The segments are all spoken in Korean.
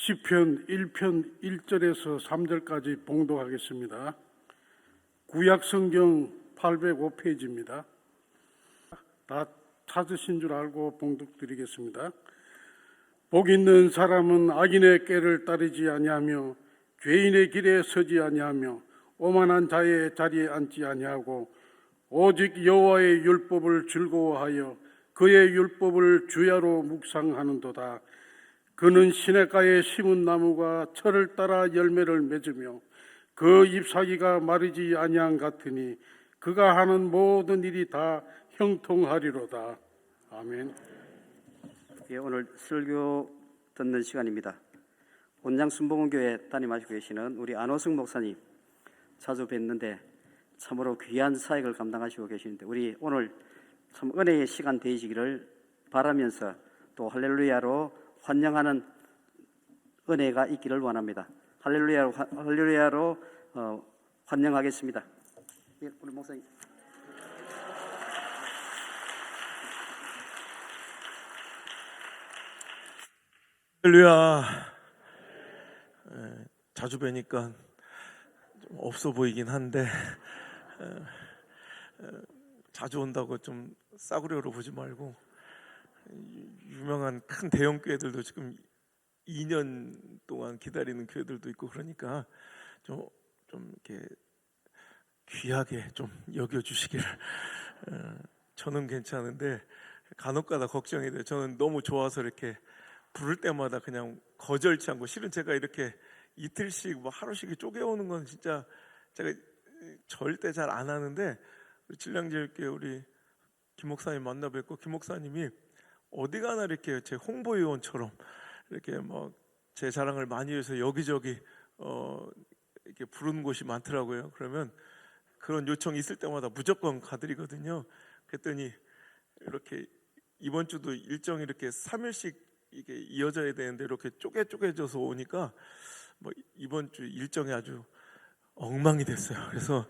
시편 1편 1절에서 3절까지 봉독하겠습니다. 구약성경 805페이지입니다. 다 찾으신 줄 알고 봉독드리겠습니다. 복 있는 사람은 악인의 꾀를 따르지 아니하며 죄인의 길에 서지 아니하며 오만한 자의 자리에 앉지 아니하고 오직 여호와의 율법을 즐거워하여 그의 율법을 주야로 묵상하는도다. 그는 시냇가에 심은 나무가 철을 따라 열매를 맺으며 그 잎사귀가 마르지 아니한 같으니 그가 하는 모든 일이 다 형통하리로다. 아멘. 예, 오늘 설교 듣는 시간입니다. 온양 순복음교회 담임하시고 계시는 우리 안호승 목사님 자주 뵀는데 참으로 귀한 사역을 감당하시고 계시는데 우리 오늘 참 은혜의 시간 되시기를 바라면서 또 할렐루야로 환영하는 은혜가 있기를 원합니다. 할렐루야로 환영하겠습니다. 예, 우리 목사님. 할렐루야. 자주 뵈니까 좀 없어 보이긴 한데 자주 온다고 좀 싸구려로 보지 말고 유명한 큰 대형 교회들도 지금 2년 동안 기다리는 교회들도 있고 그러니까 좀 이렇게 귀하게 좀 여겨주시기를. 저는 괜찮은데 간혹가다 걱정이 돼요. 저는 너무 좋아서 이렇게 부를 때마다 그냥 거절치 않고, 실은 제가 이렇게 이틀씩 뭐 하루씩 쪼개오는 건 진짜 제가 절대 잘 안 하는데, 신량제일교회 우리 김 목사님 만나 뵙고 김 목사님이 어디 가나 이렇게 제 홍보위원처럼 이렇게 막 제 자랑을 많이 해서 여기저기 이렇게 부르는 곳이 많더라고요. 그러면 그런 요청이 있을 때마다 무조건 가드리거든요. 그랬더니 이렇게 이번 주도 일정이 이렇게 3일씩 이게 이어져야 되는데 이렇게 쪼개져서 오니까 뭐 이번 주 일정이 아주 엉망이 됐어요. 그래서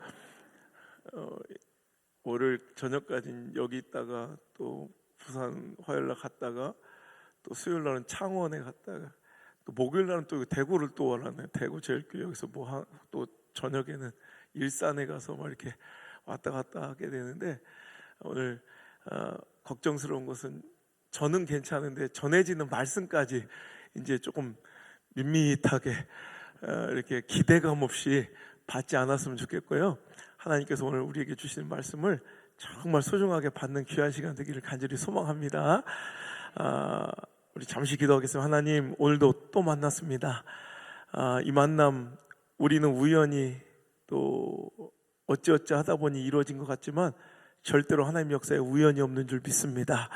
월요일 저녁까지는 여기 있다가 또 부산 화요일 날 갔다가 또 수요일 날은 창원에 갔다가 또 목요일 날은 또 대구를 또 오라네. 대구 제일교회 여기서 또 저녁에는 일산에 가서 막 이렇게 왔다 갔다 하게 되는데, 오늘 걱정스러운 것은 저는 괜찮은데 전해지는 말씀까지 이제 조금 밋밋하게 이렇게 기대감 없이 받지 않았으면 좋겠고요. 하나님께서 오늘 우리에게 주시는 말씀을 정말 소중하게 받는 귀한 시간 되기를 간절히 소망합니다. 우리 잠시 기도하겠습니다. 하나님, 오늘도 또 만났습니다. 이 만남 우리는 우연히 또 어찌어찌 하다 보니 이루어진 것 같지만 절대로 하나님 역사에 우연이 없는 줄 믿습니다.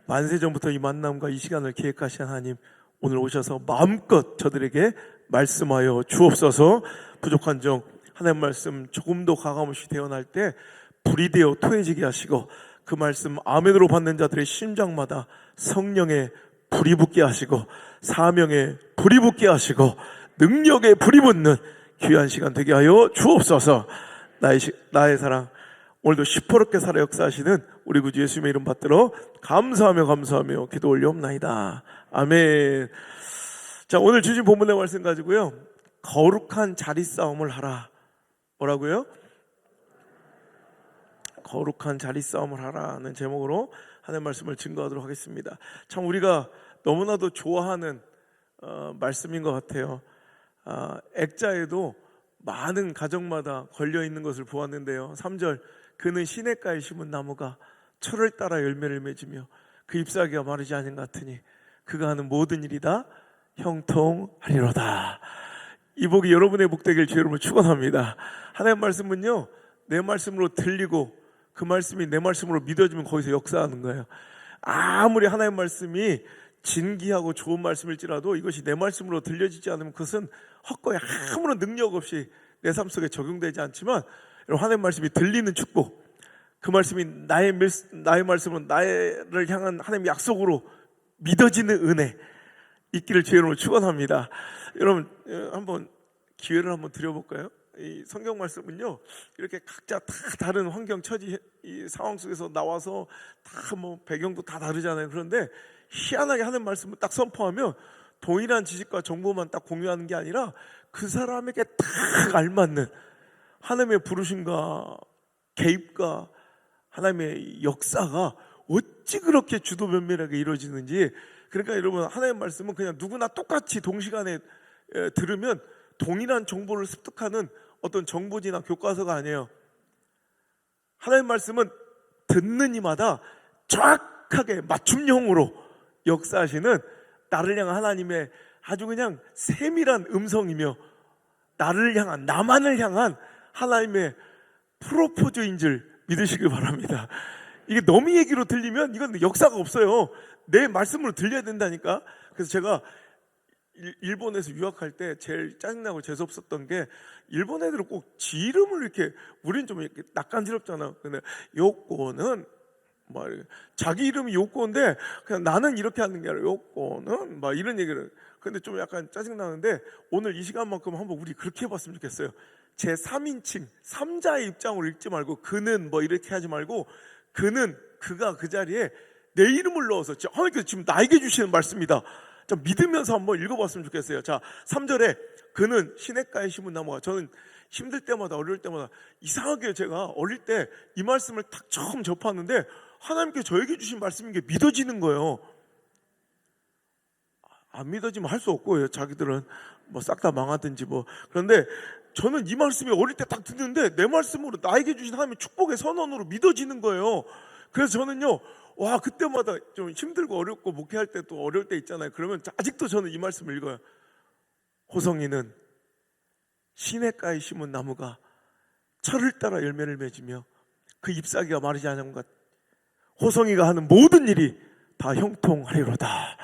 만세전부터 이 만남과 이 시간을 계획하신 하나님, 오늘 오셔서 마음껏 저들에게 말씀하여 주옵소서. 부족한 점 하나님 말씀 조금도 가감없이 대언할 때 불이 되어 토해지게 하시고, 그 말씀 아멘으로 받는 자들의 심장마다 성령의 불이 붙게 하시고, 사명의 불이 붙게 하시고, 능력의 불이 붙는 귀한 시간 되게 하여 주옵소서. 나의 사랑, 오늘도 시퍼렇게 살아 역사하시는 우리 구주 예수님의 이름 받들어 감사하며 기도 올려옵나이다. 아멘. 자, 오늘 주신 본문의 말씀 가지고요, 거룩한 자리싸움을 하라. 뭐라고요? 거룩한 자리싸움을 하라는 제목으로 하나님의 말씀을 증거하도록 하겠습니다. 참 우리가 너무나도 좋아하는 말씀인 것 같아요. 액자에도 많은 가정마다 걸려있는 것을 보았는데요, 3절, 그는 시냇가에 심은 나무가 철을 따라 열매를 맺으며 그 잎사귀가 마르지 않은 같으니 그가 하는 모든 일이 다 형통하리로다. 이 복이 여러분의 복 되길 주 여러분을 축원합니다. 하나님의 말씀은요, 내 말씀으로 들리고 그 말씀이 내 말씀으로 믿어지면 거기서 역사하는 거예요. 아무리 하나님의 말씀이 진기하고 좋은 말씀일지라도 이것이 내 말씀으로 들려지지 않으면 그것은 헛거에 아무런 능력 없이 내 삶 속에 적용되지 않지만, 하나님의 말씀이 들리는 축복, 그 말씀이 나의 말씀으로 나를 향한 하나님의 약속으로 믿어지는 은혜 있기를 주 여러분을 축원합니다. 여러분, 한번 기회를 한번 드려볼까요? 이 성경 말씀은요, 이렇게 각자 다 다른 환경 처지 이 상황 속에서 나와서 다 뭐 배경도 다 다르잖아요. 그런데 희한하게 하는 말씀을 딱 선포하면 동일한 지식과 정보만 딱 공유하는 게 아니라 그 사람에게 딱 알맞는 하나님의 부르심과 개입과 하나님의 역사가 어찌 그렇게 주도면밀하게 이루어지는지. 그러니까 여러분, 하나님의 말씀은 그냥 누구나 똑같이 동시간에 들으면 동일한 정보를 습득하는 어떤 정보지나 교과서가 아니에요. 하나님의 말씀은 듣는 이마다 정확하게 맞춤형으로 역사하시는 나를 향한 하나님의 아주 그냥 세밀한 음성이며, 나를 향한, 나만을 향한 하나님의 프로포즈인 줄 믿으시길 바랍니다. 이게 너무 얘기로 들리면 이건 역사가 없어요. 내 말씀으로 들려야 된다니까. 그래서 제가 일본에서 유학할 때 제일 짜증나고 재수없었던 게, 일본 애들은 꼭 지 이름을 이렇게, 우리는 좀 이렇게 낯간지럽잖아. 근데 요코는 막 자기 이름이 요코인데 그냥 나는 이렇게 하는 게 아니라 요코는 막 이런 얘기를. 근데 좀 약간 짜증나는데 오늘 이 시간만큼 한번 우리 그렇게 해봤으면 좋겠어요. 제 3인칭 3자의 입장으로 읽지 말고 그는 뭐 이렇게 하지 말고, 그는, 그가 그 자리에 내 이름을 넣어서 하나님께서 지금 나에게 주시는 말씀이다. 자, 믿으면서 한번 읽어봤으면 좋겠어요. 자, 3절에 그는 시냇가에 심은 나무가. 저는 힘들 때마다 어려울 때마다 이상하게 제가 어릴 때 이 말씀을 딱 처음 접하는데 하나님께 저에게 주신 말씀인 게 믿어지는 거예요. 안 믿어지면 할 수 없고요. 자기들은 뭐 싹 다 망하든지 뭐. 그런데 저는 이 말씀이 어릴 때 딱 듣는데 내 말씀으로 나에게 주신 하나님의 축복의 선언으로 믿어지는 거예요. 그래서 저는요, 와, 그때마다 좀 힘들고 어렵고 목회할 때 또 어려울 때 있잖아요. 그러면 아직도 저는 이 말씀을 읽어요. 호성이는 시냇가에 심은 나무가 철을 따라 열매를 맺으며 그 잎사귀가 마르지 않은 것. 호성이가 하는 모든 일이 다 형통하리로다.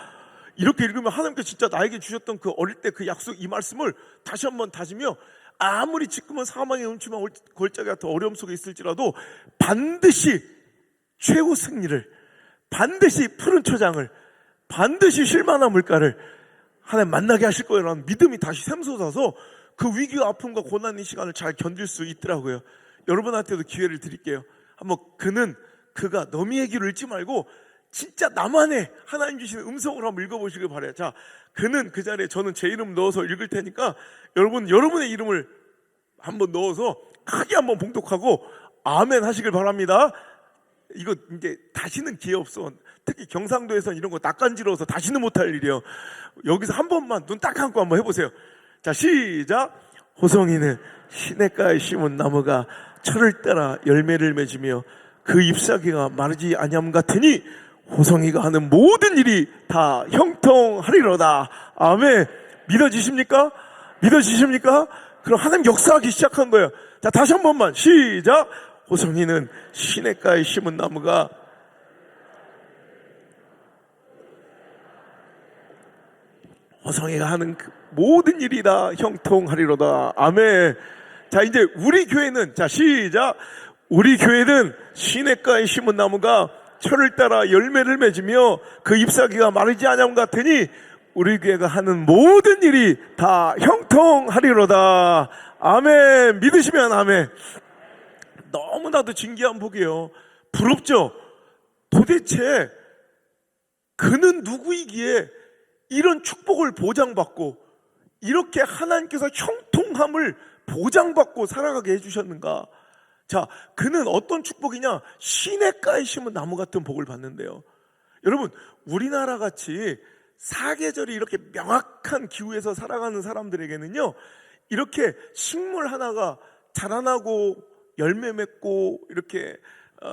이렇게 읽으면 하나님께 진짜 나에게 주셨던 그 어릴 때 그 약속, 이 말씀을 다시 한번 다지며, 아무리 지금은 사망의 음침한 골짜기 같은 어려움 속에 있을지라도 반드시 최후 승리를, 반드시 푸른 초장을, 반드시 쉴만한 물가를 하나님 만나게 하실 거라는 믿음이 다시 샘솟아서 그 위기와 아픔과 고난의 시간을 잘 견딜 수 있더라고요. 여러분한테도 기회를 드릴게요. 한번 그는, 그가, 너미의 길을 읽지 말고 진짜 나만의 하나님 주시는 음성으로 한번 읽어보시길 바래요. 자, 그는, 그 자리에 저는 제 이름 넣어서 읽을 테니까 여러분의 이름을 한번 넣어서 크게 한번 봉독하고 아멘 하시길 바랍니다. 이거 이제 다시는 기회 없어. 특히 경상도에서는 이런 거 낯간지러워서 다시는 못할 일이에요. 여기서 한 번만 눈 딱 감고 한번 해보세요. 자, 시작. 호성이는 시냇가에 심은 나무가 철을 따라 열매를 맺으며 그 잎사귀가 마르지 아니함 같으니 호성이가 하는 모든 일이 다 형통하리로다. 아멘. 믿어지십니까? 믿어지십니까? 그럼 하나님 역사하기 시작한 거예요. 자, 다시 한 번만 시작. 호성이는 시냇가에 심은 나무가 호성이가 하는 그 모든 일이 다 형통하리로다. 아멘. 자, 이제 우리 교회는, 자, 시작. 우리 교회는 시냇가에 심은 나무가 철을 따라 열매를 맺으며 그 잎사귀가 마르지 않음 같으니 우리 교회가 하는 모든 일이 다 형통하리로다. 아멘. 믿으시면 아멘. 너무나도 진귀한 복이에요. 부럽죠? 도대체 그는 누구이기에 이런 축복을 보장받고 이렇게 하나님께서 형통함을 보장받고 살아가게 해주셨는가? 자, 그는 어떤 축복이냐? 시냇가에 심은 나무 같은 복을 받는데요. 여러분, 우리나라 같이 사계절이 이렇게 명확한 기후에서 살아가는 사람들에게는요, 이렇게 식물 하나가 자라나고 열매 맺고 이렇게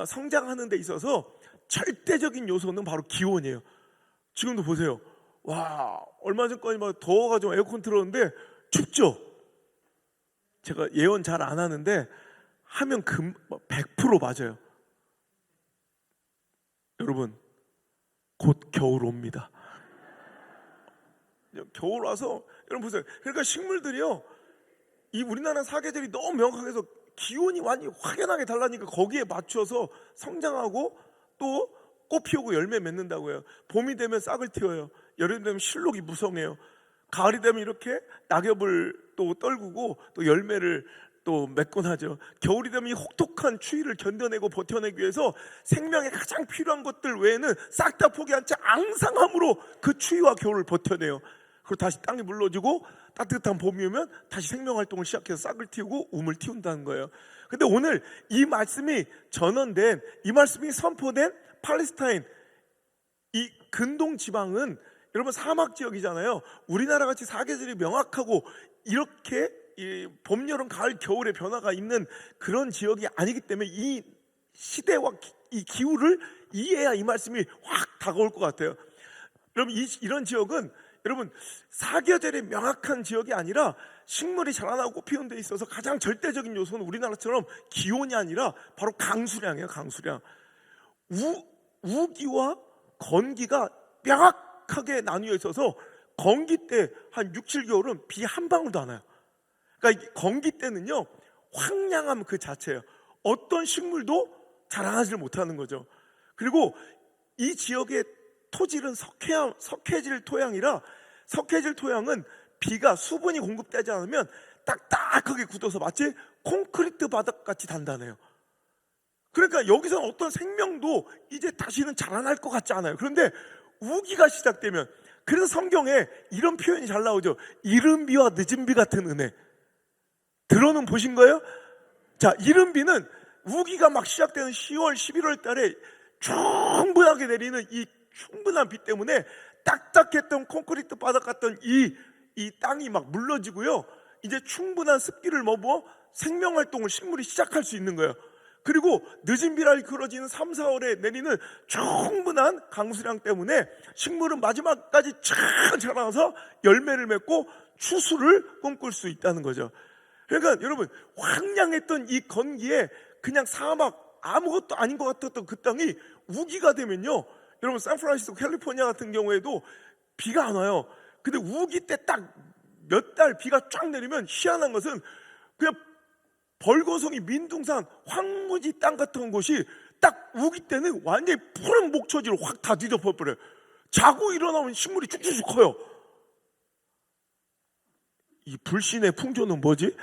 성장하는 데 있어서 절대적인 요소는 바로 기온이에요. 지금도 보세요. 와, 얼마 전까지 막 더워가지고 에어컨 틀었는데 춥죠? 제가 예언 잘 안 하는데 하면 100% 맞아요. 여러분, 곧 겨울 옵니다. 겨울 와서 여러분 보세요. 그러니까 식물들이요, 이 우리나라 사계절이 너무 명확해서 기온이 완전히 확연하게 달라니까 거기에 맞춰서 성장하고 또 꽃 피우고 열매 맺는다고요. 봄이 되면 싹을 틔워요. 여름이 되면 실록이 무성해요. 가을이 되면 이렇게 낙엽을 또 떨구고 또 열매를 또 맺곤 하죠. 겨울이 되면 이 혹독한 추위를 견뎌내고 버텨내기 위해서 생명에 가장 필요한 것들 외에는 싹 다 포기한 채 앙상함으로 그 추위와 겨울을 버텨내요. 그리고 다시 땅이 물러지고 따뜻한 봄이 오면 다시 생명활동을 시작해서 싹을 틔우고 우물 틔운다는 거예요. 근데 오늘 이 말씀이 전언된, 이 말씀이 선포된 팔레스타인 이 근동 지방은 여러분 사막 지역이잖아요. 우리나라 같이 사계절이 명확하고 이렇게 이 봄, 여름, 가을, 겨울의 변화가 있는 그런 지역이 아니기 때문에 이 시대와 이 기후를 이해해야 이 말씀이 확 다가올 것 같아요. 여러분 이런 지역은 여러분 사계절이 명확한 지역이 아니라 식물이 자라나고 피우는 데 있어서 가장 절대적인 요소는 우리나라처럼 기온이 아니라 바로 강수량이에요. 강수량. 우기와 건기가 명확하게 나뉘어 있어서 건기 때 한 6, 7개월은 비 한 방울도 안 와요. 그러니까 건기 때는요 황량함 그 자체예요. 어떤 식물도 자라나지를 못하는 거죠. 그리고 이 지역의 토질은 석회질 토양이라, 석회질 토양은 비가 수분이 공급되지 않으면 딱딱하게 굳어서 마치 콘크리트 바닥같이 단단해요. 그러니까 여기서는 어떤 생명도 이제 다시는 자라날 것 같지 않아요. 그런데 우기가 시작되면, 그래서 성경에 이런 표현이 잘 나오죠. 이른 비와 늦은 비 같은 은혜. 들어는 보신 거예요? 자, 이른 비는 우기가 막 시작되는 10월, 11월 달에 충분하게 내리는 이 충분한 비 때문에 딱딱했던 콘크리트 바닥 같던 이 땅이 막 물러지고요. 이제 충분한 습기를 머무어 생명활동을 식물이 시작할 수 있는 거예요. 그리고 늦은 비라 일컬어지는 3, 4월에 내리는 충분한 강수량 때문에 식물은 마지막까지 쫙 자라나서 열매를 맺고 추수를 꿈꿀 수 있다는 거죠. 그러니까 여러분 황량했던 이 건기에 그냥 사막 아무것도 아닌 것 같았던 그 땅이 우기가 되면요, 여러분 샌프란시스코 캘리포니아 같은 경우에도 비가 안 와요. 근데 우기 때 딱 몇 달 비가 쫙 내리면 희한한 것은 그냥 벌거성이 민둥산 황무지 땅 같은 곳이 딱 우기 때는 완전히 푸른 목초지로 확 다 뒤덮어버려요. 자고 일어나면 식물이 쭉쭉쭉 커요. 이 불신의 풍조는 뭐지?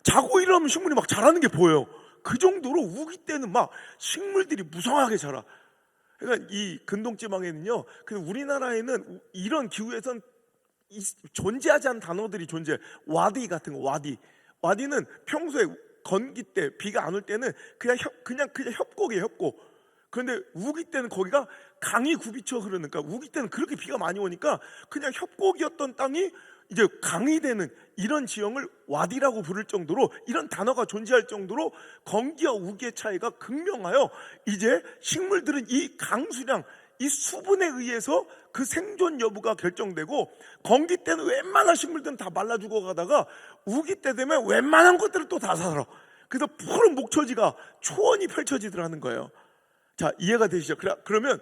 자고 일어나면 식물이 막 자라는 게 보여요. 그 정도로 우기 때는 막 식물들이 무성하게 자라. 그러니까 이 근동지방에는요, 우리나라에는 이런 기후에선 존재하지 않은 단어들이 존재해요. 와디 같은 거, 와디는 평소에 건기 때 비가 안 올 때는 그냥 협곡이에요, 협곡. 그런데 우기 때는 거기가 강이 굽이쳐 흐르니까, 우기 때는 그렇게 비가 많이 오니까 그냥 협곡이었던 땅이 이제 강이 되는 이런 지형을 와디라고 부를 정도로, 이런 단어가 존재할 정도로 건기와 우기의 차이가 극명하여 이제 식물들은 이 강수량, 이 수분에 의해서 그 생존 여부가 결정되고, 건기 때는 웬만한 식물들은 다 말라 죽어가다가 우기 때 되면 웬만한 것들은 또 다 살아. 그래서 푸른 목초지가 초원이 펼쳐지더라는 거예요. 자, 이해가 되시죠? 그러면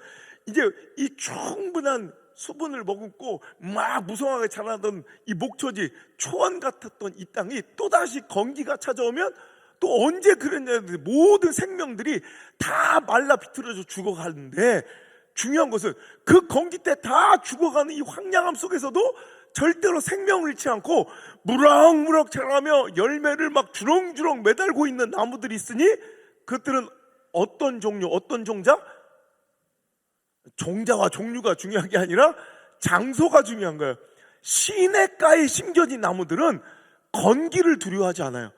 이제 이 충분한 수분을 머금고 막 무성하게 자라던 이 목초지, 초원 같았던 이 땅이 또다시 건기가 찾아오면 또 언제 그랬냐면 모든 생명들이 다 말라 비틀어져 죽어가는데, 중요한 것은 그 건기 때 다 죽어가는 이 황량함 속에서도 절대로 생명을 잃지 않고 무럭무럭 자라며 열매를 막 주렁주렁 매달고 있는 나무들이 있으니, 그것들은 어떤 종류, 어떤 종자? 종자와 종류가 중요한 게 아니라 장소가 중요한 거예요. 시냇가에 심겨진 나무들은 건기를 두려워하지 않아요.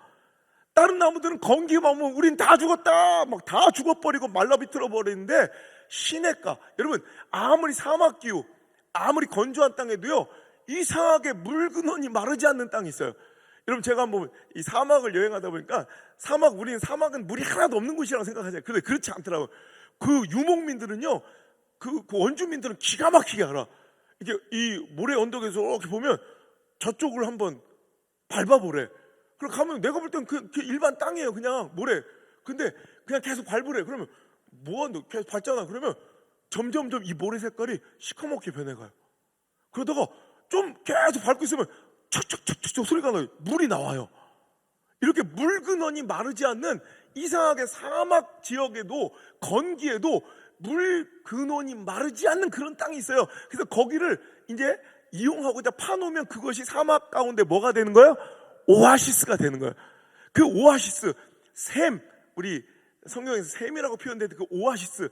다른 나무들은 건기만 오면 우린 다 죽었다, 막 다 죽어버리고 말라 비틀어 버리는데, 시냇가, 여러분 아무리 사막 기후, 아무리 건조한 땅에도요 이상하게 물 근원이 마르지 않는 땅이 있어요. 여러분 제가 한번 이 사막을 여행하다 보니까, 우리는 사막은 물이 하나도 없는 곳이라고 생각하잖아요. 근데 그렇지 않더라고요. 그 유목민들은요, 그 원주민들은 기가 막히게 알아. 이게 이 모래 언덕에서 이렇게 보면 저쪽을 한번 밟아보래. 그럼 가면 내가 볼 땐 그 일반 땅이에요. 그냥 모래. 근데 그냥 계속 밟으래. 그러면 뭐한다? 계속 밟잖아. 그러면 점점점 이 모래 색깔이 시커멓게 변해가요. 그러다가 좀 계속 밟고 있으면 척척척척 소리가 나요. 물이 나와요. 이렇게 물 근원이 마르지 않는 이상하게 사막 지역에도, 건기에도 물 근원이 마르지 않는 그런 땅이 있어요. 그래서 거기를 이제 이용하고자 파놓으면 그것이 사막 가운데 뭐가 되는 거예요? 오아시스가 되는 거예요. 그 오아시스, 샘, 우리 성경에서 샘이라고 표현되는 그 오아시스,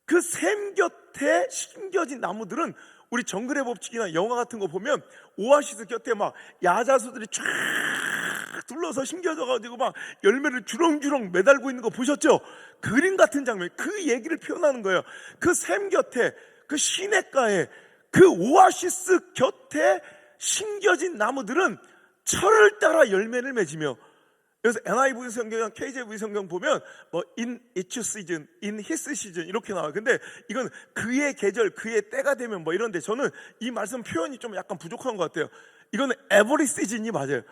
그 샘 곁에 심겨진 나무들은 우리 정글의 법칙이나 영화 같은 거 보면 오아시스 곁에 막 야자수들이 쫙 둘러서 심겨져가지고 막 열매를 주렁주렁 매달고 있는 거 보셨죠? 그림 같은 장면, 그 얘기를 표현하는 거예요. 그 샘 곁에, 그 시냇가에, 그 오아시스 곁에 심겨진 나무들은 철을 따라 열매를 맺으며, 그래서 NIV 성경이랑 KJV 성경 보면 뭐 in its season, in his season 이렇게 나와요. 근데 이건 그의 계절, 그의 때가 되면 뭐 이런데, 저는 이 말씀 표현이 좀 약간 부족한 것 같아요. 이거는 every season이 맞아요.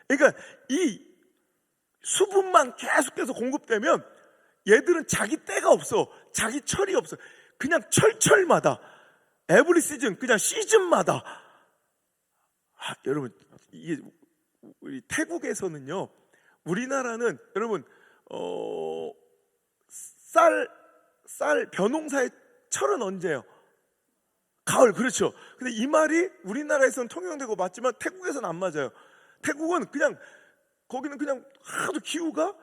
그러니까 이 수분만 계속해서 공급되면 얘들은 자기 때가 없어, 자기 철이 없어. 그냥 철철마다, every season, 그냥 시즌마다. 여러분, 이게 우리 태국에서는요, 우리나라는 여러분 쌀 벼농사의 철은 언제예요? 가을. 그렇죠. 근데 이 말이 우리나라에서는 통용되고 맞지만 태국에서는 안 맞아요. 태국은 그냥, 거기는 그냥 하도 기후가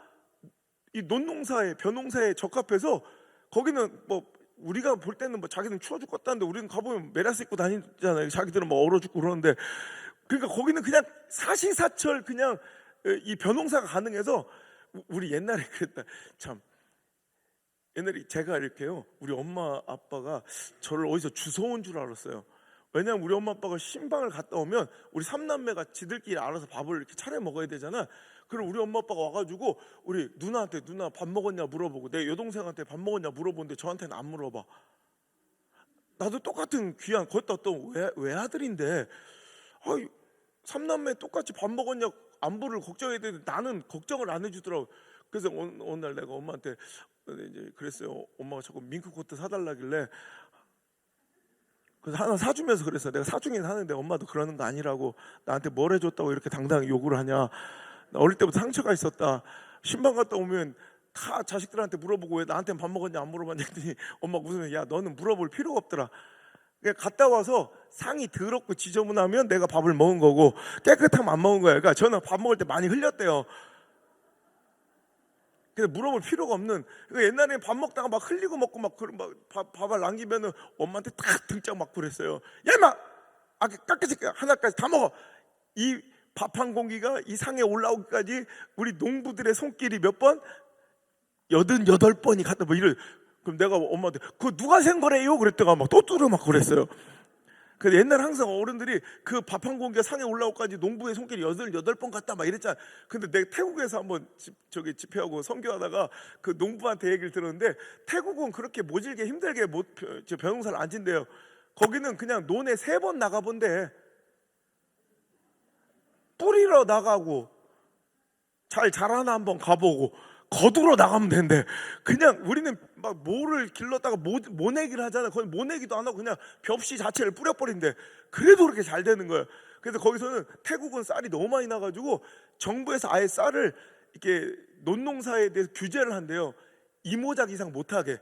이 논농사에, 벼농사에 적합해서, 거기는 뭐 우리가 볼 때는 뭐 자기는 추워 죽겠다는데 우리는 가보면 메라스 입고 다니잖아요. 자기들은 뭐 얼어 죽고 그러는데, 그러니까 거기는 그냥 사시사철 그냥 이 벼농사가 가능해서. 우리 옛날에 그랬다. 참, 옛날에 제가 이렇게요, 우리 엄마 아빠가 저를 어디서 주워온 줄 알았어요. 왜냐면 우리 엄마 아빠가 신방을 갔다 오면 우리 삼남매가 지들끼리 알아서 밥을 이렇게 차려 먹어야 되잖아. 그럼 우리 엄마 아빠가 와가지고 우리 누나한테, 누나 밥 먹었냐 물어보고, 내 여동생한테 밥 먹었냐 물어보는데 저한테는 안 물어봐. 나도 똑같은 귀한, 거기다 또 외아들인데 삼남매 똑같이 밥 먹었냐 안부를 걱정해야 되는데 나는 걱정을 안 해주더라고. 그래서 어느 날 내가 엄마한테 이제 그랬어요. 엄마가 자꾸 밍크코트 사달라길래, 그래서 하나 사주면서 그랬어요. 내가 사주긴 하는데 엄마도 그러는 거 아니라고, 나한테 뭘 해줬다고 이렇게 당당히 욕을 하냐. 나 어릴 때부터 상처가 있었다. 신방 갔다 오면 다 자식들한테 물어보고 왜 나한테 밥 먹었냐 안 물어봤냐 했더니 엄마가 무슨, 야 너는 물어볼 필요가 없더라. 그러니까 갔다 와서 상이 더럽고 지저분하면 내가 밥을 먹은 거고 깨끗하면 안 먹은 거예요. 그러니까 저는 밥 먹을 때 많이 흘렸대요. 근데 물어볼 필요가 없는. 그러니까 옛날에 밥 먹다가 막 흘리고 먹고 막 밥을 남기면은 엄마한테 탁 등짝 맞고 그랬어요. 야 임마, 깎아지 하나까지 다 먹어. 이 밥 한 공기가 이 상에 올라오기까지 우리 농부들의 손길이 몇 번? 88번이 갔다 뭐 이래. 그럼 내가 엄마한테 그거 누가 센 거래요? 그랬다가 막 또 뚫어 막 그랬어요. 근데 옛날 항상 어른들이 그 밥 한 공기가 상에 올라오기까지 농부의 손길이 88번 갔다 막 이랬잖아. 근데 내가 태국에서 한번 집회하고 선교하다가 그 농부한테 얘기를 들었는데, 태국은 그렇게 모질게 힘들게 벼농사를 안 진대요. 거기는 그냥 논에 3번 나가본대. 뿌리러 나가고 잘 자라나 한번 가보고 거두러 나가면 된대. 그냥 우리는 막 모를 길렀다가 모내기를 하잖아. 거기 모내기도 안 하고 그냥 벽시 자체를 뿌려버린대. 그래도 그렇게 잘 되는 거예요. 그래서 거기서는, 태국은 쌀이 너무 많이 나가지고 정부에서 아예 쌀을 이렇게 논농사에 대해서 규제를 한대요. 2모작 이상 못하게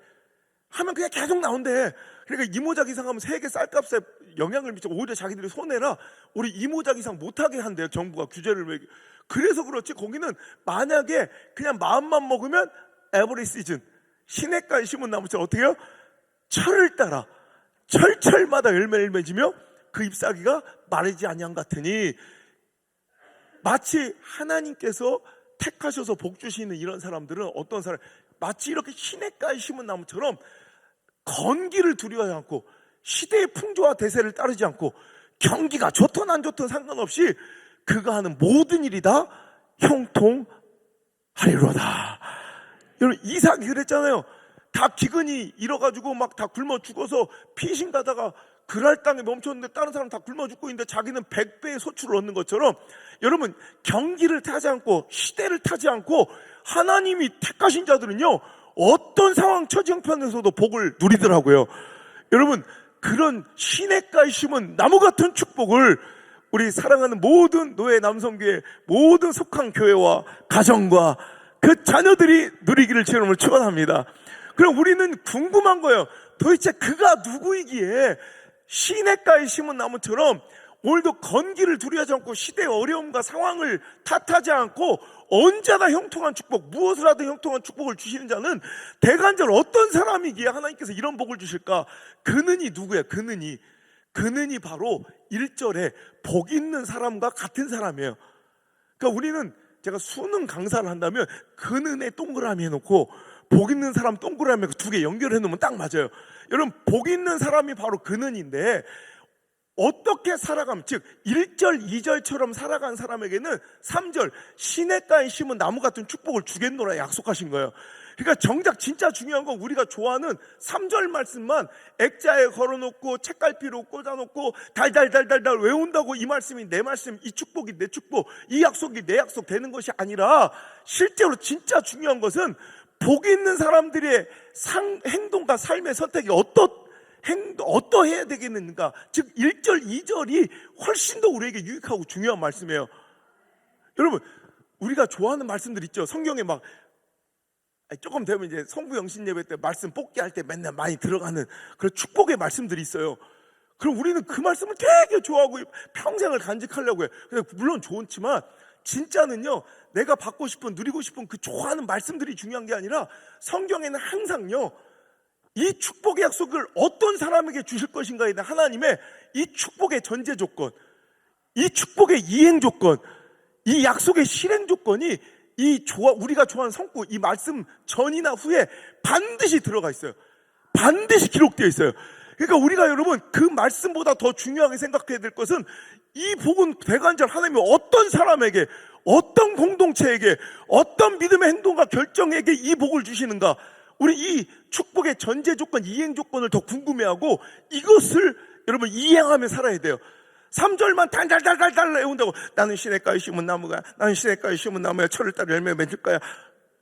하면 그냥 계속 나온대. 그러니까 2모작 이상 하면 세계 쌀값에 영향을 미쳐. 오히려 자기들이 손해라. 우리 2모작 이상 못하게 한대요. 정부가 규제를. 그래서 그렇지, 거기는 만약에 그냥 마음만 먹으면 에버리 시즌, 시냇가에 심은 나무처럼 어떻게 해요? 철을 따라 철철마다 열매를 맺으며 그 잎사귀가 마르지 아니함 같으니, 마치 하나님께서 택하셔서 복 주시는 이런 사람들은 어떤 사람, 마치 이렇게 시냇가에 심은 나무처럼 건기를 두려워하지 않고 시대의 풍조와 대세를 따르지 않고 경기가 좋든 안 좋든 상관없이 그가 하는 모든 일이 다 형통하리로다. 여러분, 이삭이 그랬잖아요. 다 기근이 잃어가지고 막 다 굶어 죽어서 피신 가다가 그랄 땅에 멈췄는데 다른 사람 다 굶어 죽고 있는데 자기는 100배의 소출을 얻는 것처럼, 여러분, 경기를 타지 않고 시대를 타지 않고 하나님이 택하신 자들은요, 어떤 상황 처지 형편에서도 복을 누리더라고요. 여러분, 그런 시냇가에 심은 나무 같은 축복을 우리 사랑하는 모든 노예 남성교회, 모든 속한 교회와 가정과 그 자녀들이 누리기를 주님을 축원합니다. 그럼 우리는 궁금한 거예요. 도대체 그가 누구이기에 시냇가에 심은 나무처럼 오늘도 건기를 두려워하지 않고 시대의 어려움과 상황을 탓하지 않고 언제나 형통한 축복, 무엇을 하든 형통한 축복을 주시는 자는 대간절 어떤 사람이기에 하나님께서 이런 복을 주실까? 그는이 누구야? 그는이 그는이 바로 1절에 복 있는 사람과 같은 사람이에요. 그러니까 우리는 제가 수능 강사를 한다면 그는에 동그라미 해놓고 복 있는 사람 동그라미 두 개 연결해 놓으면 딱 맞아요. 여러분, 복 있는 사람이 바로 그는인데 어떻게 살아가면, 즉 1절, 2절처럼 살아간 사람에게는 3절 시냇가에 심은 나무 같은 축복을 주겠노라 약속하신 거예요. 그러니까 정작 진짜 중요한 건 우리가 좋아하는 3절 말씀만 액자에 걸어놓고 책갈피로 꽂아놓고 달달달달달 외운다고 이 말씀이 내 말씀, 이 축복이 내 축복, 이 약속이 내 약속 되는 것이 아니라 실제로 진짜 중요한 것은 복 있는 사람들의 행동과 삶의 선택이 어떠해야 되겠는가. 즉 1절, 2절이 훨씬 더 우리에게 유익하고 중요한 말씀이에요. 여러분, 우리가 좋아하는 말씀들 있죠. 성경에 막 조금 되면 이제 성부 영신 예배 때 말씀 뽑기 할 때 맨날 많이 들어가는 그런 축복의 말씀들이 있어요. 그럼 우리는 그 말씀을 되게 좋아하고 평생을 간직하려고 해요. 근데 물론 좋지만 진짜는요, 내가 받고 싶은, 누리고 싶은 그 좋아하는 말씀들이 중요한 게 아니라 성경에는 항상요, 이 축복의 약속을 어떤 사람에게 주실 것인가에 대한 하나님의 이 축복의 전제 조건, 이 축복의 이행 조건, 이 약속의 실행 조건이 우리가 좋아하는 성구, 이 말씀 전이나 후에 반드시 들어가 있어요. 반드시 기록되어 있어요. 그러니까 우리가 여러분 그 말씀보다 더 중요하게 생각해야 될 것은 이 복은 대간절 하나님이 어떤 사람에게, 어떤 공동체에게, 어떤 믿음의 행동과 결정에게 이 복을 주시는가. 우리 이 축복의 전제 조건, 이행 조건을 더 궁금해하고 이것을 여러분 이행하며 살아야 돼요. 3절만 달달달달달 외운다고 나는 시냇가에 심은 나무가, 나는 시냇가에 심은 나무야 철을 따라 열매 맺을 거야.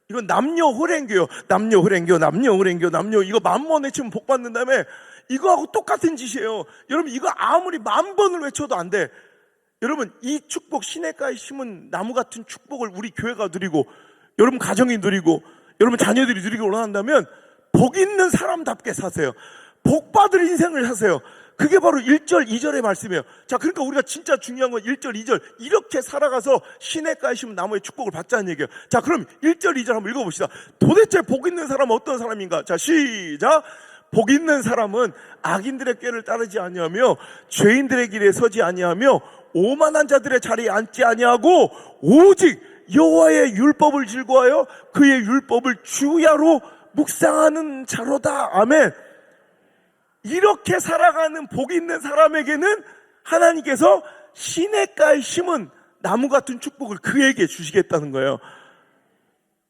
이건 남녀 호랭교요. 남녀 이거 10,000번 외치면 복 받는다며. 이거하고 똑같은 짓이에요. 여러분, 이거 아무리 10,000번을 외쳐도 안 돼. 여러분, 이 축복, 시냇가에 심은 나무 같은 축복을 우리 교회가 누리고, 여러분 가정이 누리고, 여러분 자녀들이 누리고 원한다면 복 있는 사람답게 사세요. 복 받을 인생을 사세요. 그게 바로 1절, 2절의 말씀이에요. 자, 그러니까 우리가 진짜 중요한 건 1절, 2절 이렇게 살아가서 시냇가에 심은 나무의 축복을 받자는 얘기예요. 자, 그럼 1절, 2절 한번 읽어봅시다. 도대체 복 있는 사람은 어떤 사람인가? 자, 시작. 복 있는 사람은 악인들의 꾀를 따르지 아니하며 죄인들의 길에 서지 아니하며 오만한 자들의 자리에 앉지 아니하고 오직 여호와의 율법을 즐거워하여 그의 율법을 주야로 묵상하는 자로다. 아멘. 이렇게 살아가는 복 있는 사람에게는 하나님께서 시냇가에 심은 나무 같은 축복을 그에게 주시겠다는 거예요.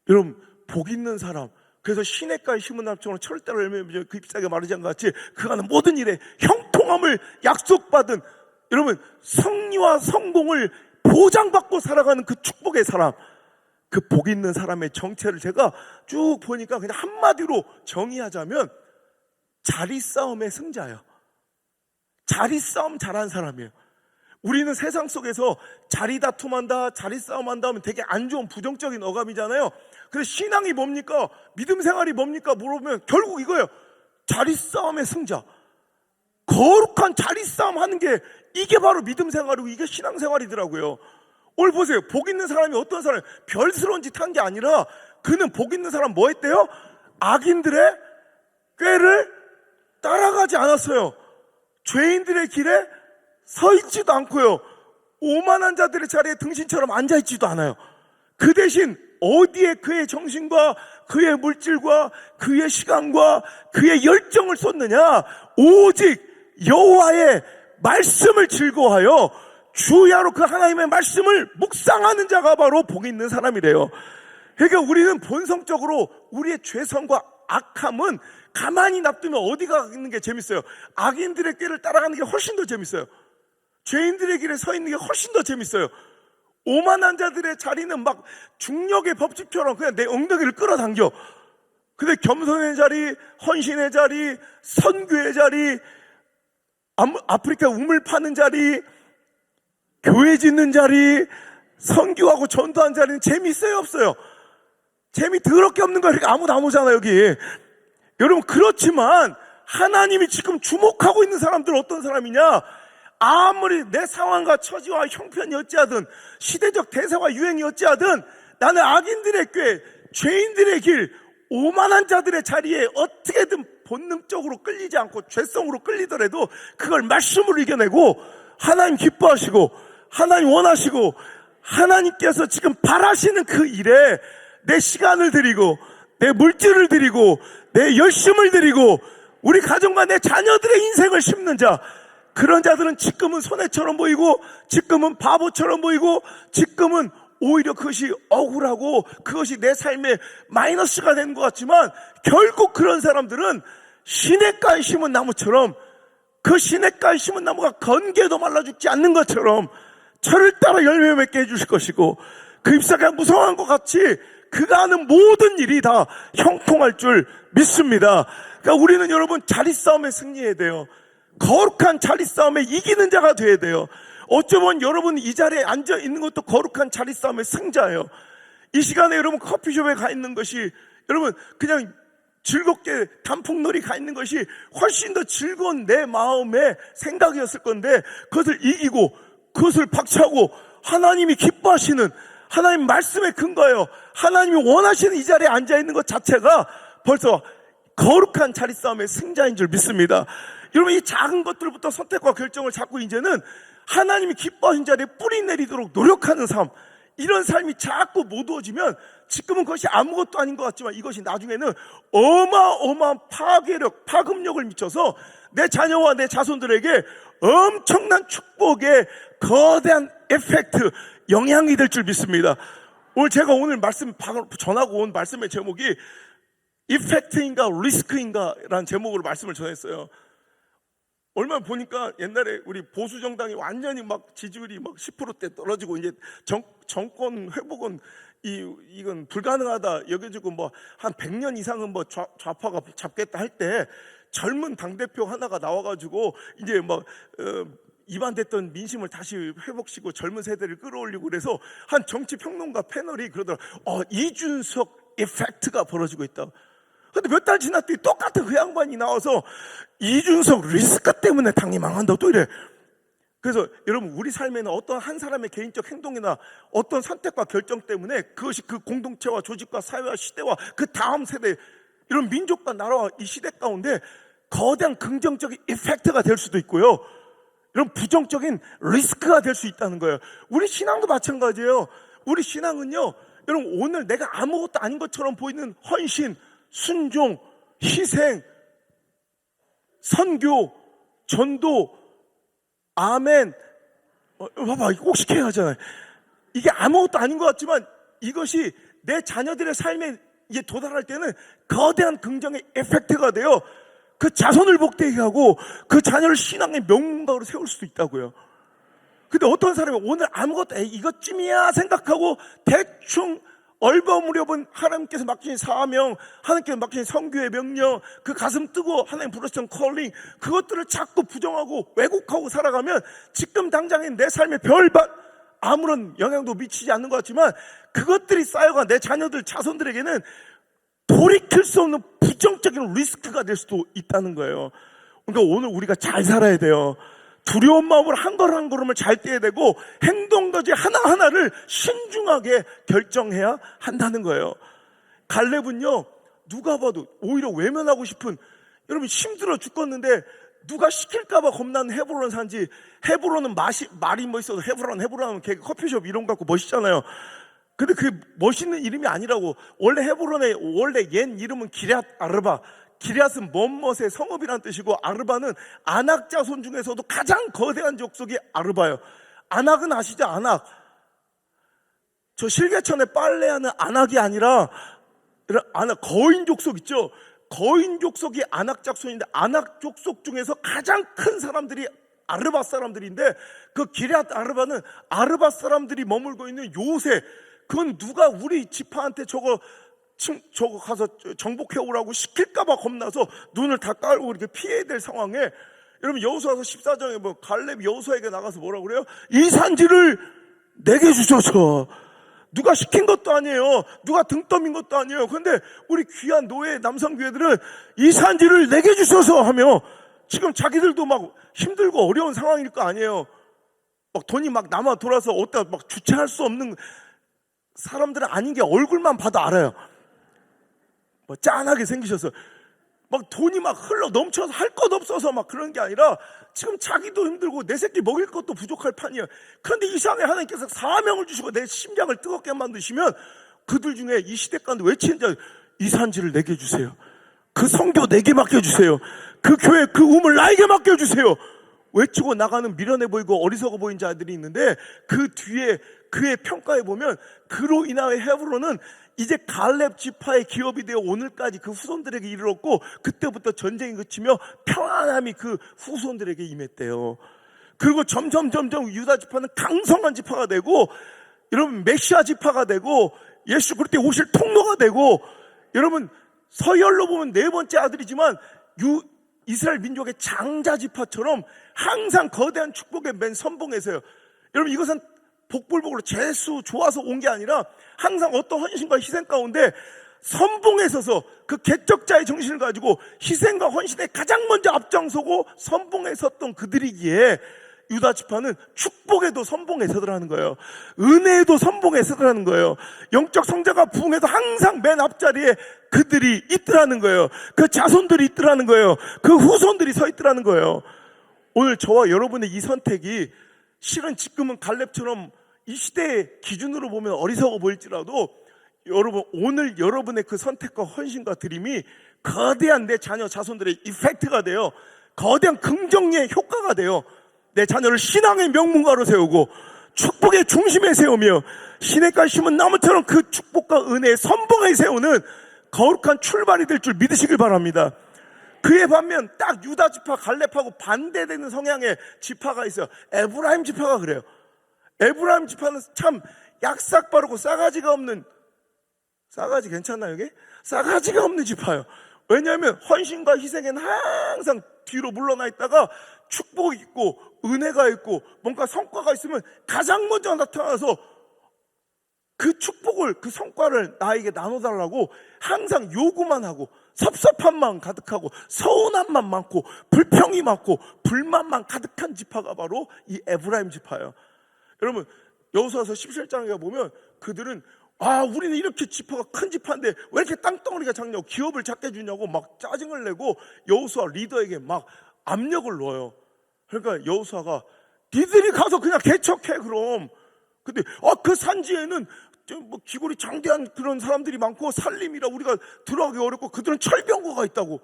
여러분, 복 있는 사람, 그래서 시냇가에 심은 나무처럼 철을 따라 열매 그 잎사귀가 마르지 않은 것 같이 그가는 모든 일에 형통함을 약속받은, 여러분 성리와 성공을 보장받고 살아가는 그 축복의 사람, 그 복 있는 사람의 정체를 제가 쭉 보니까 그냥 한마디로 정의하자면 자리 싸움의 승자예요. 자리 싸움 잘하는 사람이에요. 우리는 세상 속에서 자리 다툼한다, 자리 싸움한다 하면 되게 안 좋은 부정적인 어감이잖아요. 그래서 신앙이 뭡니까? 믿음 생활이 뭡니까? 물어보면 결국 이거예요. 자리 싸움의 승자. 거룩한 자리 싸움 하는 게 이게 바로 믿음 생활이고 이게 신앙 생활이더라고요. 오늘 보세요. 복 있는 사람이 어떤 사람이에요? 별스러운 짓 한 게 아니라 그는 복 있는 사람 뭐 했대요? 악인들의 꾀를 따라가지 않았어요. 죄인들의 길에 서 있지도 않고요. 오만한 자들의 자리에 등신처럼 앉아 있지도 않아요. 그 대신 어디에 그의 정신과 그의 물질과 그의 시간과 그의 열정을 쏟느냐? 오직 여호와의 말씀을 즐거워하여 주야로 그 하나님의 말씀을 묵상하는 자가 바로 복 있는 사람이래요. 그러니까 우리는 본성적으로 우리의 죄성과 악함은 가만히 놔두면 어디가 있는 게 재밌어요? 악인들의 꾀를 따라가는 게 훨씬 더 재밌어요. 죄인들의 길에 서 있는 게 훨씬 더 재밌어요. 오만한 자들의 자리는 막 중력의 법칙처럼 그냥 내 엉덩이를 끌어당겨. 근데 겸손의 자리, 헌신의 자리, 선교의 자리, 아프리카 우물 파는 자리, 교회 짓는 자리, 선교하고 전도한 자리는 재밌어요, 없어요? 재미 더럽게 없는 거야. 그러니까 아무도 안 오잖아, 여기. 여러분, 그렇지만 하나님이 지금 주목하고 있는 사람들은 어떤 사람이냐? 아무리 내 상황과 처지와 형편이 어찌하든 시대적 대세와 유행이 어찌하든 나는 악인들의 꾀, 죄인들의 길, 오만한 자들의 자리에 어떻게든 본능적으로 끌리지 않고 죄성으로 끌리더라도 그걸 말씀으로 이겨내고 하나님 기뻐하시고 하나님 원하시고 하나님께서 지금 바라시는 그 일에 내 시간을 드리고 내 물질을 드리고 내 열심을 드리고 우리 가정과 내 자녀들의 인생을 심는 자, 그런 자들은 지금은 손해처럼 보이고 지금은 바보처럼 보이고 지금은 오히려 그것이 억울하고 그것이 내 삶에 마이너스가 되는 것 같지만 결국 그런 사람들은 시냇가에 심은 나무처럼 그 시냇가에 심은 나무가 건개도 말라 죽지 않는 것처럼 철을 따라 열매 맺게 해주실 것이고 그 잎사귀가 무성한 것 같이 그가 하는 모든 일이 다 형통할 줄 믿습니다. 그러니까 우리는 여러분 자리싸움에 승리해야 돼요. 거룩한 자리싸움에 이기는 자가 돼야 돼요. 어쩌면 여러분 이 자리에 앉아 있는 것도 거룩한 자리싸움의 승자예요. 이 시간에 여러분 커피숍에 가 있는 것이 여러분 그냥 즐겁게 단풍놀이 가 있는 것이 훨씬 더 즐거운 내 마음의 생각이었을 건데 그것을 이기고 그것을 박차고 하나님이 기뻐하시는 하나님 말씀에 근거하여 하나님이 원하시는 이 자리에 앉아있는 것 자체가 벌써 거룩한 자리싸움의 승자인 줄 믿습니다. 여러분 이 작은 것들부터 선택과 결정을 잡고 이제는 하나님이 기뻐하신 자리에 뿌리 내리도록 노력하는 삶, 이런 삶이 자꾸 못 이루어지면 지금은 그것이 아무것도 아닌 것 같지만 이것이 나중에는 어마어마한 파괴력, 파급력을 미쳐서 내 자녀와 내 자손들에게 엄청난 축복의 거대한 에펙트, 영향이 될 줄 믿습니다. 오늘 제가 말씀 전하고 온 말씀의 제목이 이펙트인가 리스크인가 라는 제목으로 말씀을 전했어요. 얼마 보니까 옛날에 우리 보수 정당이 완전히 막 지지율이 막 10%대 떨어지고 이제 정권 회복은 이건 불가능하다 여겨지고 뭐 한 100년 이상은 뭐 좌파가 잡겠다 할 때 젊은 당대표 하나가 나와가지고 이제 막 이반됐던 민심을 다시 회복시키고 젊은 세대를 끌어올리고 그래서 한 정치평론가 패널이 그러더라. 이준석 이펙트가 벌어지고 있다. 근데 몇 달 지났더니 똑같은 그 양반이 나와서 이준석 리스크 때문에 당이 망한다고 또 이래. 그래서 여러분 우리 삶에는 어떤 한 사람의 개인적 행동이나 어떤 선택과 결정 때문에 그것이 그 공동체와 조직과 사회와 시대와 그 다음 세대 이런 민족과 나라와 이 시대 가운데 거대한 긍정적인 이펙트가 될 수도 있고요. 이런 부정적인 리스크가 될 수 있다는 거예요. 우리 신앙도 마찬가지예요. 우리 신앙은요, 여러분 오늘 내가 아무것도 아닌 것처럼 보이는 헌신, 순종, 희생, 선교, 전도, 아멘, 봐봐 이거 꼭 시켜야 하잖아요. 이게 아무것도 아닌 것 같지만 이것이 내 자녀들의 삶에 이제 도달할 때는 거대한 긍정의 에펙트가 돼요. 그 자손을 복되게 하고 그 자녀를 신앙의 명문가로 세울 수도 있다고요. 근데 어떤 사람이 오늘 아무것도 이것쯤이야 생각하고 대충 얼버무려본 하나님께서 맡기신 사명, 하나님께서 맡기신 선교의 명령, 그 가슴 뜨고 하나님 부르셨던 콜링, 그것들을 자꾸 부정하고 왜곡하고 살아가면 지금 당장에 내 삶에 별반 아무런 영향도 미치지 않는 것 같지만 그것들이 쌓여가 내 자녀들, 자손들에게는 돌이킬 수 없는 부정적인 리스크가 될 수도 있다는 거예요. 그러니까 오늘 우리가 잘 살아야 돼요. 두려운 마음으로 한 걸음 한 걸음을 잘 떼야 되고 행동까지 하나하나를 신중하게 결정해야 한다는 거예요. 갈렙은요, 누가 봐도 오히려 외면하고 싶은, 여러분 힘들어 죽겠는데 누가 시킬까봐 겁나는 헤브론 산지, 헤브론은 말이 멋있어서 헤브론 하면 걔 커피숍 이름 갖고 멋있잖아요. 근데 그게 멋있는 이름이 아니라고. 원래 헤브론의 원래 옛 이름은 기럇 아르바. 기럇은 먼멋의 성읍이라는 뜻이고 아르바는 아낙 자손 중에서도 가장 거대한 족속이 아르바예요. 아낙은 아시죠? 아낙. 저 실개천에 빨래하는 아낙이 아니라 아낙 거인 족속 있죠? 거인 족속이 아낙 자손인데 아낙 족속 중에서 가장 큰 사람들이 아르바 사람들인데 그 기럇 아르바는 아르바 사람들이 머물고 있는 요새, 그건 누가 우리 지파한테 저거 가서 정복해 오라고 시킬까봐 겁나서 눈을 다 깔고 이렇게 피해야 될 상황에, 여러분 여호수아서 14장에 뭐 갈렙 여호수아에게 나가서 뭐라고 그래요? 이 산지를 내게 주소서. 누가 시킨 것도 아니에요. 누가 등 떠민 것도 아니에요. 그런데 우리 귀한 노예 남성교회들은 이 산지를 내게 주소서 하며 지금 자기들도 막 힘들고 어려운 상황일 거 아니에요. 막 돈이 막 남아 돌아서 어디다 막 주체할 수 없는 사람들은 아닌 게 얼굴만 봐도 알아요. 뭐 짠하게 생기셔서 막 돈이 막 흘러 넘쳐서 할 것 없어서 막 그런 게 아니라 지금 자기도 힘들고 내 새끼 먹일 것도 부족할 판이에요. 그런데 이상하게 하나님께서 사명을 주시고 내 심장을 뜨겁게 만드시면 그들 중에 이 시대 가운데 외치는 자, 이 산지를 내게 주세요. 그 성교 내게 맡겨주세요. 그 교회 그 우물 나에게 맡겨주세요. 외치고 나가는 미련해 보이고 어리석어 보이는 자들이 있는데 그 뒤에 그의 평가에 보면 그로 인하여 헤브론은 이제 갈렙 지파의 기업이 되어 오늘까지 그 후손들에게 이르렀고 그때부터 전쟁이 그치며 평안함이 그 후손들에게 임했대요. 그리고 점점 유다 지파는 강성한 지파가 되고 여러분 메시아 지파가 되고 예수 그리스도의 오실 통로가 되고 여러분 서열로 보면 네 번째 아들이지만 이스라엘 민족의 장자 지파처럼 항상 거대한 축복의 맨 선봉에서요. 여러분 이것은 복불복으로 재수 좋아서 온 게 아니라 항상 어떤 헌신과 희생 가운데 선봉에 서서 그 개척자의 정신을 가지고 희생과 헌신에 가장 먼저 앞장서고 선봉에 섰던 그들이기에 유다 지파는 축복에도 선봉에 서더라는 거예요. 은혜에도 선봉에 서더라는 거예요. 영적 성자가 부흥해도 항상 맨 앞자리에 그들이 있더라는 거예요. 그 자손들이 있더라는 거예요. 그 후손들이 서 있더라는 거예요. 오늘 저와 여러분의 이 선택이 실은 지금은 갈렙처럼 이 시대의 기준으로 보면 어리석어 보일지라도 여러분 오늘 여러분의 그 선택과 헌신과 드림이 거대한 내 자녀 자손들의 이펙트가 돼요. 거대한 긍정의 효과가 돼요. 내 자녀를 신앙의 명문가로 세우고 축복의 중심에 세우며 시냇가에 심은 나무처럼 그 축복과 은혜의 선봉에 세우는 거룩한 출발이 될 줄 믿으시길 바랍니다. 그에 반면 딱 유다 지파 갈렙하고 반대되는 성향의 지파가 있어요. 에브라임 지파가 그래요. 에브라임 지파는 참 약삭 빠르고 싸가지가 없는, 싸가지 괜찮나요 이게? 싸가지가 없는 지파예요. 왜냐하면 헌신과 희생에는 항상 뒤로 물러나 있다가 축복이 있고 은혜가 있고 뭔가 성과가 있으면 가장 먼저 나타나서 그 축복을 그 성과를 나에게 나눠달라고 항상 요구만 하고 섭섭함만 가득하고 서운함만 많고 불평이 많고 불만만 가득한 지파가 바로 이 에브라임 지파예요. 여러분 여호수아서 17장에 보면 그들은 우리는 이렇게 지파가 큰 지파인데 왜 이렇게 땅덩어리가 작냐고 기업을 작게 주냐고 막 짜증을 내고 여호수아 리더에게 막 압력을 넣어요. 그러니까 여호수아가 니들이 가서 그냥 개척해 그럼. 근데 그 산지에는 뭐 기골이 장대한 그런 사람들이 많고 산림이라 우리가 들어가기 어렵고 그들은 철병거가 있다고.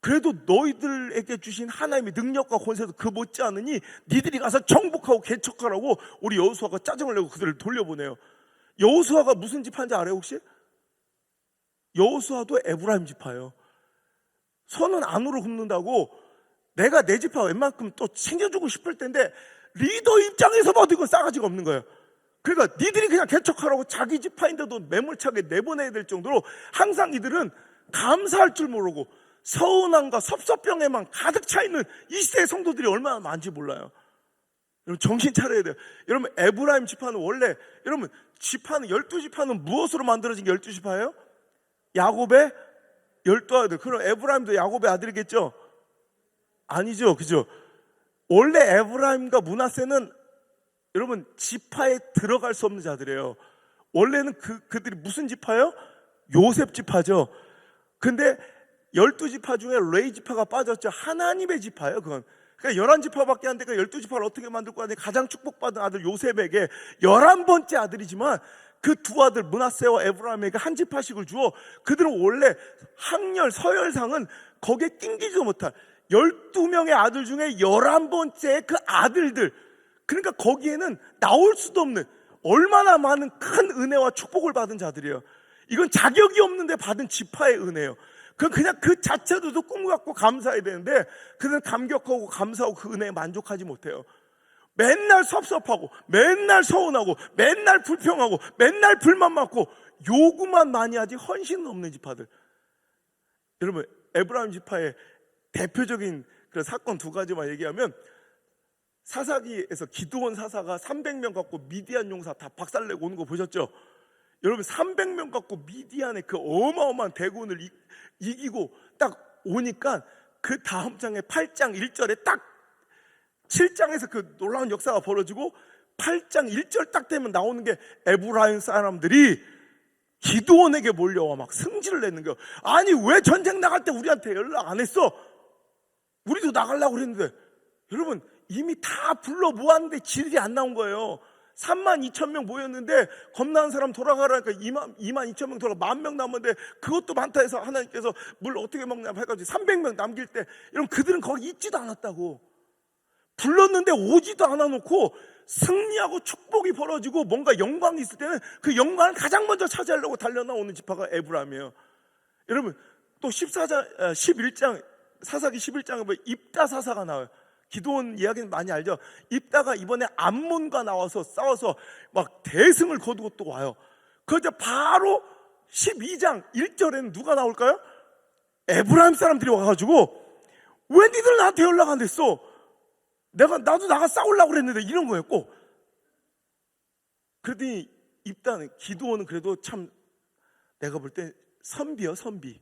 그래도 너희들에게 주신 하나님의 능력과 권세도 그 못지 않으니 니들이 가서 정복하고 개척하라고 우리 여호수아가 짜증을 내고 그들을 돌려보내요. 여호수아가 무슨 지파인지 알아요 혹시? 여호수아도 에브라임 지파예요. 손은 안으로 굽는다고 내가 내 지파 웬만큼 또 챙겨주고 싶을 텐데 리더 입장에서 봐도 이건 싸가지가 없는 거예요. 그러니까 니들이 그냥 개척하라고 자기 지파인데도 매몰차게 내보내야 될 정도로 항상 이들은 감사할 줄 모르고 서운함과 섭섭병에만 가득 차 있는 이 시대의 성도들이 얼마나 많은지 몰라요. 여러분 정신 차려야 돼요. 여러분 에브라임 지파는 원래 여러분 지파는 12지파는 무엇으로 만들어진 게 12지파예요? 야곱의 12아들. 그럼 에브라임도 야곱의 아들이겠죠? 아니죠. 그죠? 원래 에브라임과 므낫세는 여러분 지파에 들어갈 수 없는 자들이에요. 원래는 그들이 무슨 지파예요? 요셉 지파죠. 근데 12지파 중에 레위 지파가 빠졌죠. 하나님의 지파예요 그건. 그러니까 11지파밖에 안 되니까 12지파를 어떻게 만들고 하는데 가장 축복받은 아들 요셉에게 11번째 아들이지만 그 두 아들 므낫세와 에브라임에게 한 지파씩을 주어 그들은 원래 학렬 서열상은 거기에 낑기지도 못할 12명의 아들 중에 11번째 그 아들들, 그러니까 거기에는 나올 수도 없는 얼마나 많은 큰 은혜와 축복을 받은 자들이에요. 이건 자격이 없는데 받은 지파의 은혜예요. 그냥 그 자체도 꿈 갖고 감사해야 되는데 그는 감격하고 감사하고 그 은혜에 만족하지 못해요. 맨날 섭섭하고 맨날 서운하고 맨날 불평하고 맨날 불만 많고 요구만 많이 하지 헌신은 없는 지파들. 여러분 에브라임 지파의 대표적인 그런 사건 두 가지만 얘기하면, 사사기에서 기드온 사사가 300명 갖고 미디안 용사 다 박살내고 오는 거 보셨죠? 여러분 300명 갖고 미디안의 그 어마어마한 대군을 이기고 딱 오니까 그 다음 장에 8장 1절에 딱 7장에서 그 놀라운 역사가 벌어지고 8장 1절 딱 되면 나오는 게 에브라임 사람들이 기드온에게 몰려와 막 승질을 내는 거예요. 아니 왜 전쟁 나갈 때 우리한테 연락 안 했어? 우리도 나가려고 그랬는데. 여러분 이미 다 불러 모았는데 질이 안 나온 거예요. 32,000명 모였는데 겁나는 사람 돌아가라니까 22,000명 돌아가 10,000명 남았는데 그것도 많다 해서 하나님께서 물 어떻게 먹냐 해가지고 300명 남길 때 여러분 그들은 거기 있지도 않았다고. 불렀는데 오지도 않아 놓고 승리하고 축복이 벌어지고 뭔가 영광이 있을 때는 그 영광을 가장 먼저 차지하려고 달려나오는 지파가 에브라임이에요. 여러분 또 11장 사사기 11장에 보면 입다 사사가 나와요. 기드온 이야기는 많이 알죠. 입다가 이번에 암몬과 나와서 싸워서 막 대승을 거두고 또 와요. 그런데 바로 12장 1절에는 누가 나올까요? 에브라임 사람들이 와가지고 왜 니들 나한테 연락 안 됐어? 나도 나가 싸우려고 그랬는데 이런 거예요 꼭. 그랬더니 입다는 기드온은 그래도 참 내가 볼 때 선비요 선비.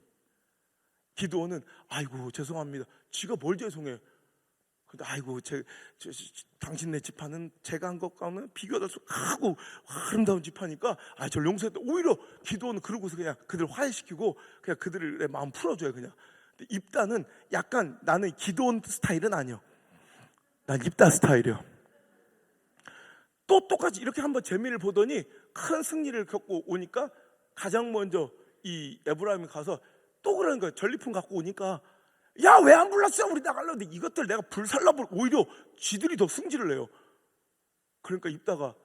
기드온은 아이고 죄송합니다. 지가 뭘 죄송해. 근데 아이고 당신네 지파는 제가 한 것과는 비교할 수 크고 아름다운 지파니까 저 용서했다. 오히려 기드온은 그러고서 그냥 그들 화해시키고 그냥 그들의 마음 풀어줘요 그냥. 근데 입다는 약간 나는 기드온 스타일은 아니요. 난 입다 스타일이요. 또 똑같이 이렇게 한번 재미를 보더니 큰 승리를 겪고 오니까 가장 먼저 이 에브라임이 가서 또 그러는 거예요. 전리품 갖고 오니까 야 왜 안 불렀어? 우리 나가려고. 근데 이것들 내가 불살라볼 오히려 지들이 더 승질을 내요. 그러니까 입다가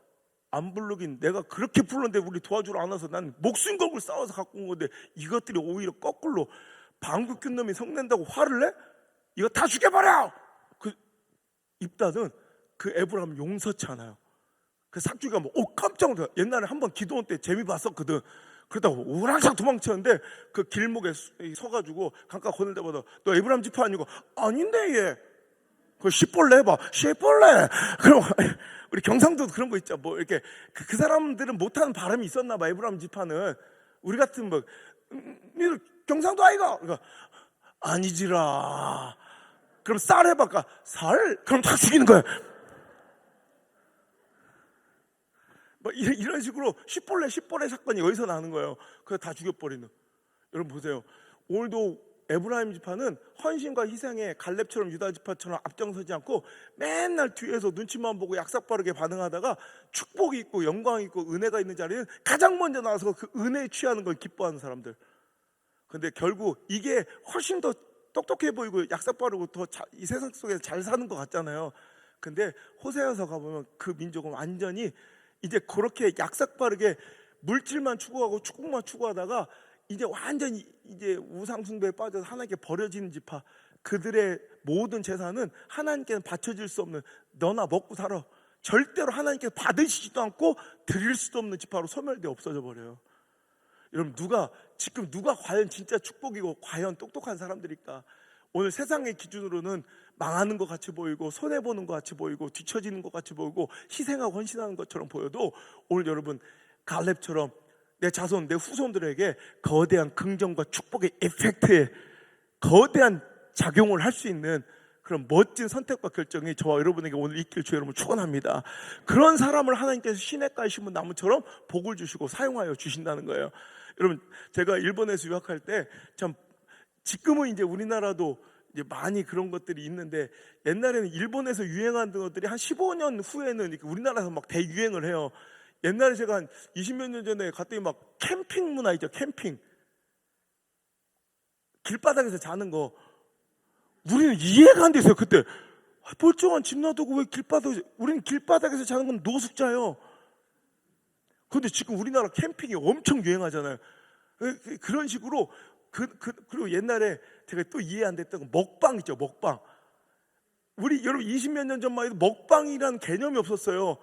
안 부르긴 내가 그렇게 불렀는데 우리 도와주러 안 와서 난 목숨 걸고 싸워서 갖고 온 건데 이것들이 오히려 거꾸로 방귀 낀 놈이 성낸다고 화를 내? 이거 다 죽여버려! 그 입다는 그 에브라임 용서치 않아요. 그 삭주가 깜짝 놀라. 옛날에 한번 기도원 때 재미 봤었거든. 그러다가 우랑창 도망쳤는데 그 길목에 서가지고 강가 거늘 때마다 너 에브라임 지파 아니고 아닌데 얘 그 시벌레 해봐 시벌레. 그럼 우리 경상도도 그런 거 있죠. 뭐 이렇게 그 사람들은 못하는 발음이 있었나 봐. 에브라임 지파는 우리 같은 니들 경상도 아이가 그러니까 아니지라. 그럼 쌀 해봐. 쌀? 그럼 다 죽이는 거야. 이런 식으로 시벌레 사건이 여기서 나는 거예요. 그래서 다 죽여버리는. 여러분 보세요. 오늘도 에브라임 지파는 헌신과 희생에 갈렙처럼 유다 지파처럼 앞장서지 않고 맨날 뒤에서 눈치만 보고 약삭빠르게 반응하다가 축복이 있고 영광이 있고 은혜가 있는 자리는 가장 먼저 나와서 그 은혜에 취하는 걸 기뻐하는 사람들. 근데 결국 이게 훨씬 더 똑똑해 보이고 약삭빠르고 더 이 세상 속에서 잘 사는 것 같잖아요. 근데 호세아서 가보면 그 민족은 완전히 이제 그렇게 약삭빠르게 물질만 추구하고 축복만 추구하다가 이제 완전히 이제 우상숭배에 빠져서 하나님께 버려지는 지파. 그들의 모든 재산은 하나님께는 바쳐질 수 없는 너나 먹고 살아. 절대로 하나님께 받으시지도 않고 드릴 수도 없는 지파로 소멸되어 없어져 버려요. 여러분 누가 과연 진짜 축복이고 과연 똑똑한 사람들일까? 오늘 세상의 기준으로는 망하는 것 같이 보이고 손해보는 것 같이 보이고 뒤처지는 것 같이 보이고 희생하고 헌신하는 것처럼 보여도 오늘 여러분 갈렙처럼 내 자손, 내 후손들에게 거대한 긍정과 축복의 에펙트에 거대한 작용을 할 수 있는 그런 멋진 선택과 결정이 저와 여러분에게 오늘 있길 주 여러분 축원합니다. 그런 사람을 하나님께서 시냇가에 심은 나무처럼 복을 주시고 사용하여 주신다는 거예요. 여러분 제가 일본에서 유학할 때 참 지금은 이제 우리나라도 이제 많이 그런 것들이 있는데 옛날에는 일본에서 유행한 것들이 한 15년 후에는 우리나라에서 막 대유행을 해요. 옛날에 제가 한 20몇 년 전에 갔더니 막 캠핑 문화 있죠. 캠핑. 길바닥에서 자는 거. 우리는 이해가 안 됐어요. 그때 멀쩡한 집 놔두고 왜 우리는 길바닥에서 자는 건 노숙자예요. 그런데 지금 우리나라 캠핑이 엄청 유행하잖아요. 그런 식으로 그리고 옛날에 제가 또 이해 안 됐던 건 먹방 있죠. 먹방. 우리 여러분 20몇 년 전만 해도 먹방이라는 개념이 없었어요.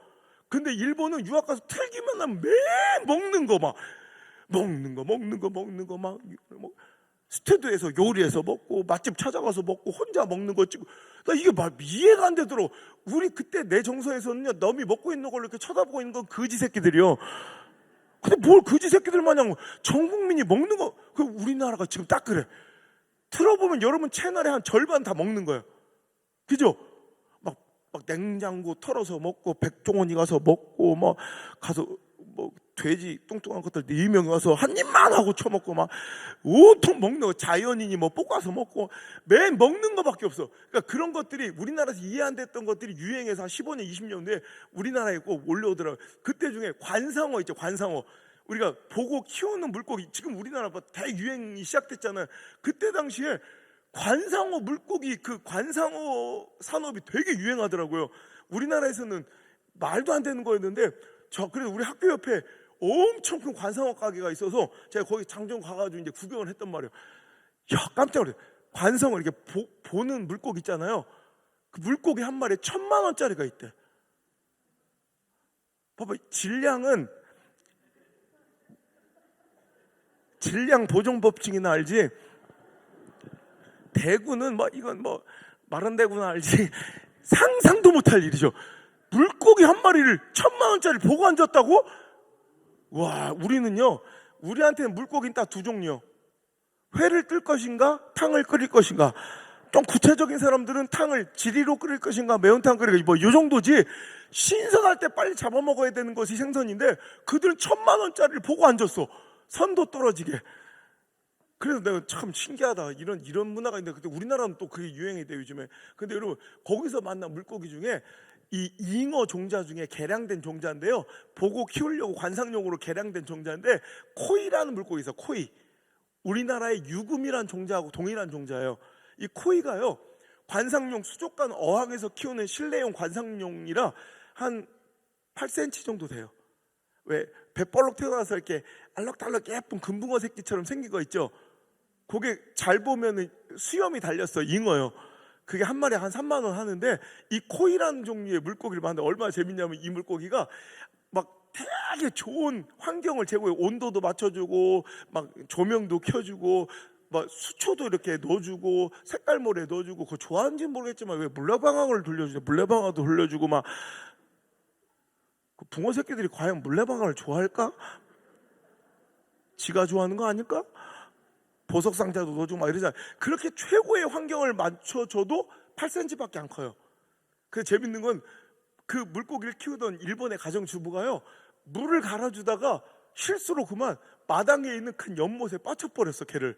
근데 일본은 유학 가서 틀기만 하면 매일 먹는 거 막 스튜디오에서 요리해서 먹고 맛집 찾아가서 먹고 혼자 먹는 거 찍고 나 이게 이해가 안 되도록. 우리 그때 내 정서에서는요 남이 먹고 있는 걸 이렇게 쳐다보고 있는 건 거지 새끼들이요. 근데 뭘 거지 새끼들 마냥 전 국민이 먹는 거. 그 우리나라가 지금 딱 그래. 틀어보면 여러분 채널의 한 절반 다 먹는 거예요. 그죠? 막 냉장고 털어서 먹고 백종원이 가서 먹고 막 가서 뭐 돼지 뚱뚱한 것들 4명이 와서 한 입만 하고 쳐먹고 막 온통 먹는 거, 자연인이 뭐 볶아서 먹고 맨 먹는 거밖에 없어. 그러니까 그런 것들이 우리나라에서 이해 안 됐던 것들이 유행해서 한 15년 20년 후에 우리나라에 꼭 올려오더라고요. 그때 중에 관상어 있죠. 관상어. 우리가 보고 키우는 물고기, 지금 우리나라 뭐 대유행이 시작됐잖아요. 그때 당시에 관상어 물고기, 그 관상어 산업이 되게 유행하더라고요. 우리나라에서는 말도 안 되는 거였는데, 그래서 우리 학교 옆에 엄청 큰 관상어 가게가 있어서 제가 거기 장정 가가지고 이제 구경을 했단 말이에요. 야, 깜짝 놀랐어요. 관상어 이렇게 보는 물고기 있잖아요. 그 물고기 한 마리에 1,000만 원짜리가 있대. 봐봐, 질량 보정 법칙이나 알지? 대구는 뭐 이건 뭐 마른 대구나 알지? 상상도 못할 일이죠. 물고기 한 마리를 1,000만 원짜리 보고 앉았다고? 와, 우리한테는 물고기는 딱 2종류. 회를 뜰 것인가, 탕을 끓일 것인가. 좀 구체적인 사람들은 탕을 지리로 끓일 것인가, 매운탕 끓일 것인가, 뭐 이 정도지. 신선할 때 빨리 잡아먹어야 되는 것이 생선인데 그들은 1,000만 원짜리를 보고 앉았어. 선도 떨어지게. 그래서 내가 참 신기하다. 이런 문화가 있는데, 근데 우리나라는 또 그게 유행이 돼 요즘에. 근데 여러분, 거기서 만난 물고기 중에 이 잉어 종자 중에 개량된 종자인데요. 보고 키우려고 관상용으로 개량된 종자인데, 코이라는 물고기 있어요. 코이. 우리나라의 유금이라는 종자하고 동일한 종자예요. 이 코이가요, 관상용 수족관 어항에서 키우는 실내용 관상용이라 한 8cm 정도 돼요. 왜 배벌록 태어나서 이렇게 알록달록 예쁜 금붕어 새끼처럼 생긴 거 있죠? 그게 잘 보면은 수염이 달렸어. 잉어요. 그게 한 마리에 한 3만 원 하는데, 이 코이라는 종류의 물고기를 봤는데 얼마나 재밌냐면, 이 물고기가 막 되게 좋은 환경을 제공해. 온도도 맞춰주고 막 조명도 켜주고 막 수초도 이렇게 넣어주고 색깔모래 넣어주고. 그거 좋아하는지는 모르겠지만 왜 물레방아를 돌려주죠. 물레방아도 돌려주고 막. 그 붕어 새끼들이 과연 물레방아를 좋아할까? 지가 좋아하는 거 아닐까? 보석상자도 넣어주고 막 이러잖아요. 그렇게 최고의 환경을 맞춰줘도 8cm밖에 안 커요. 그래서 재밌는 건, 그 물고기를 키우던 일본의 가정주부가요, 물을 갈아주다가 실수로 그만 마당에 있는 큰 연못에 빠쳐버렸어, 걔를.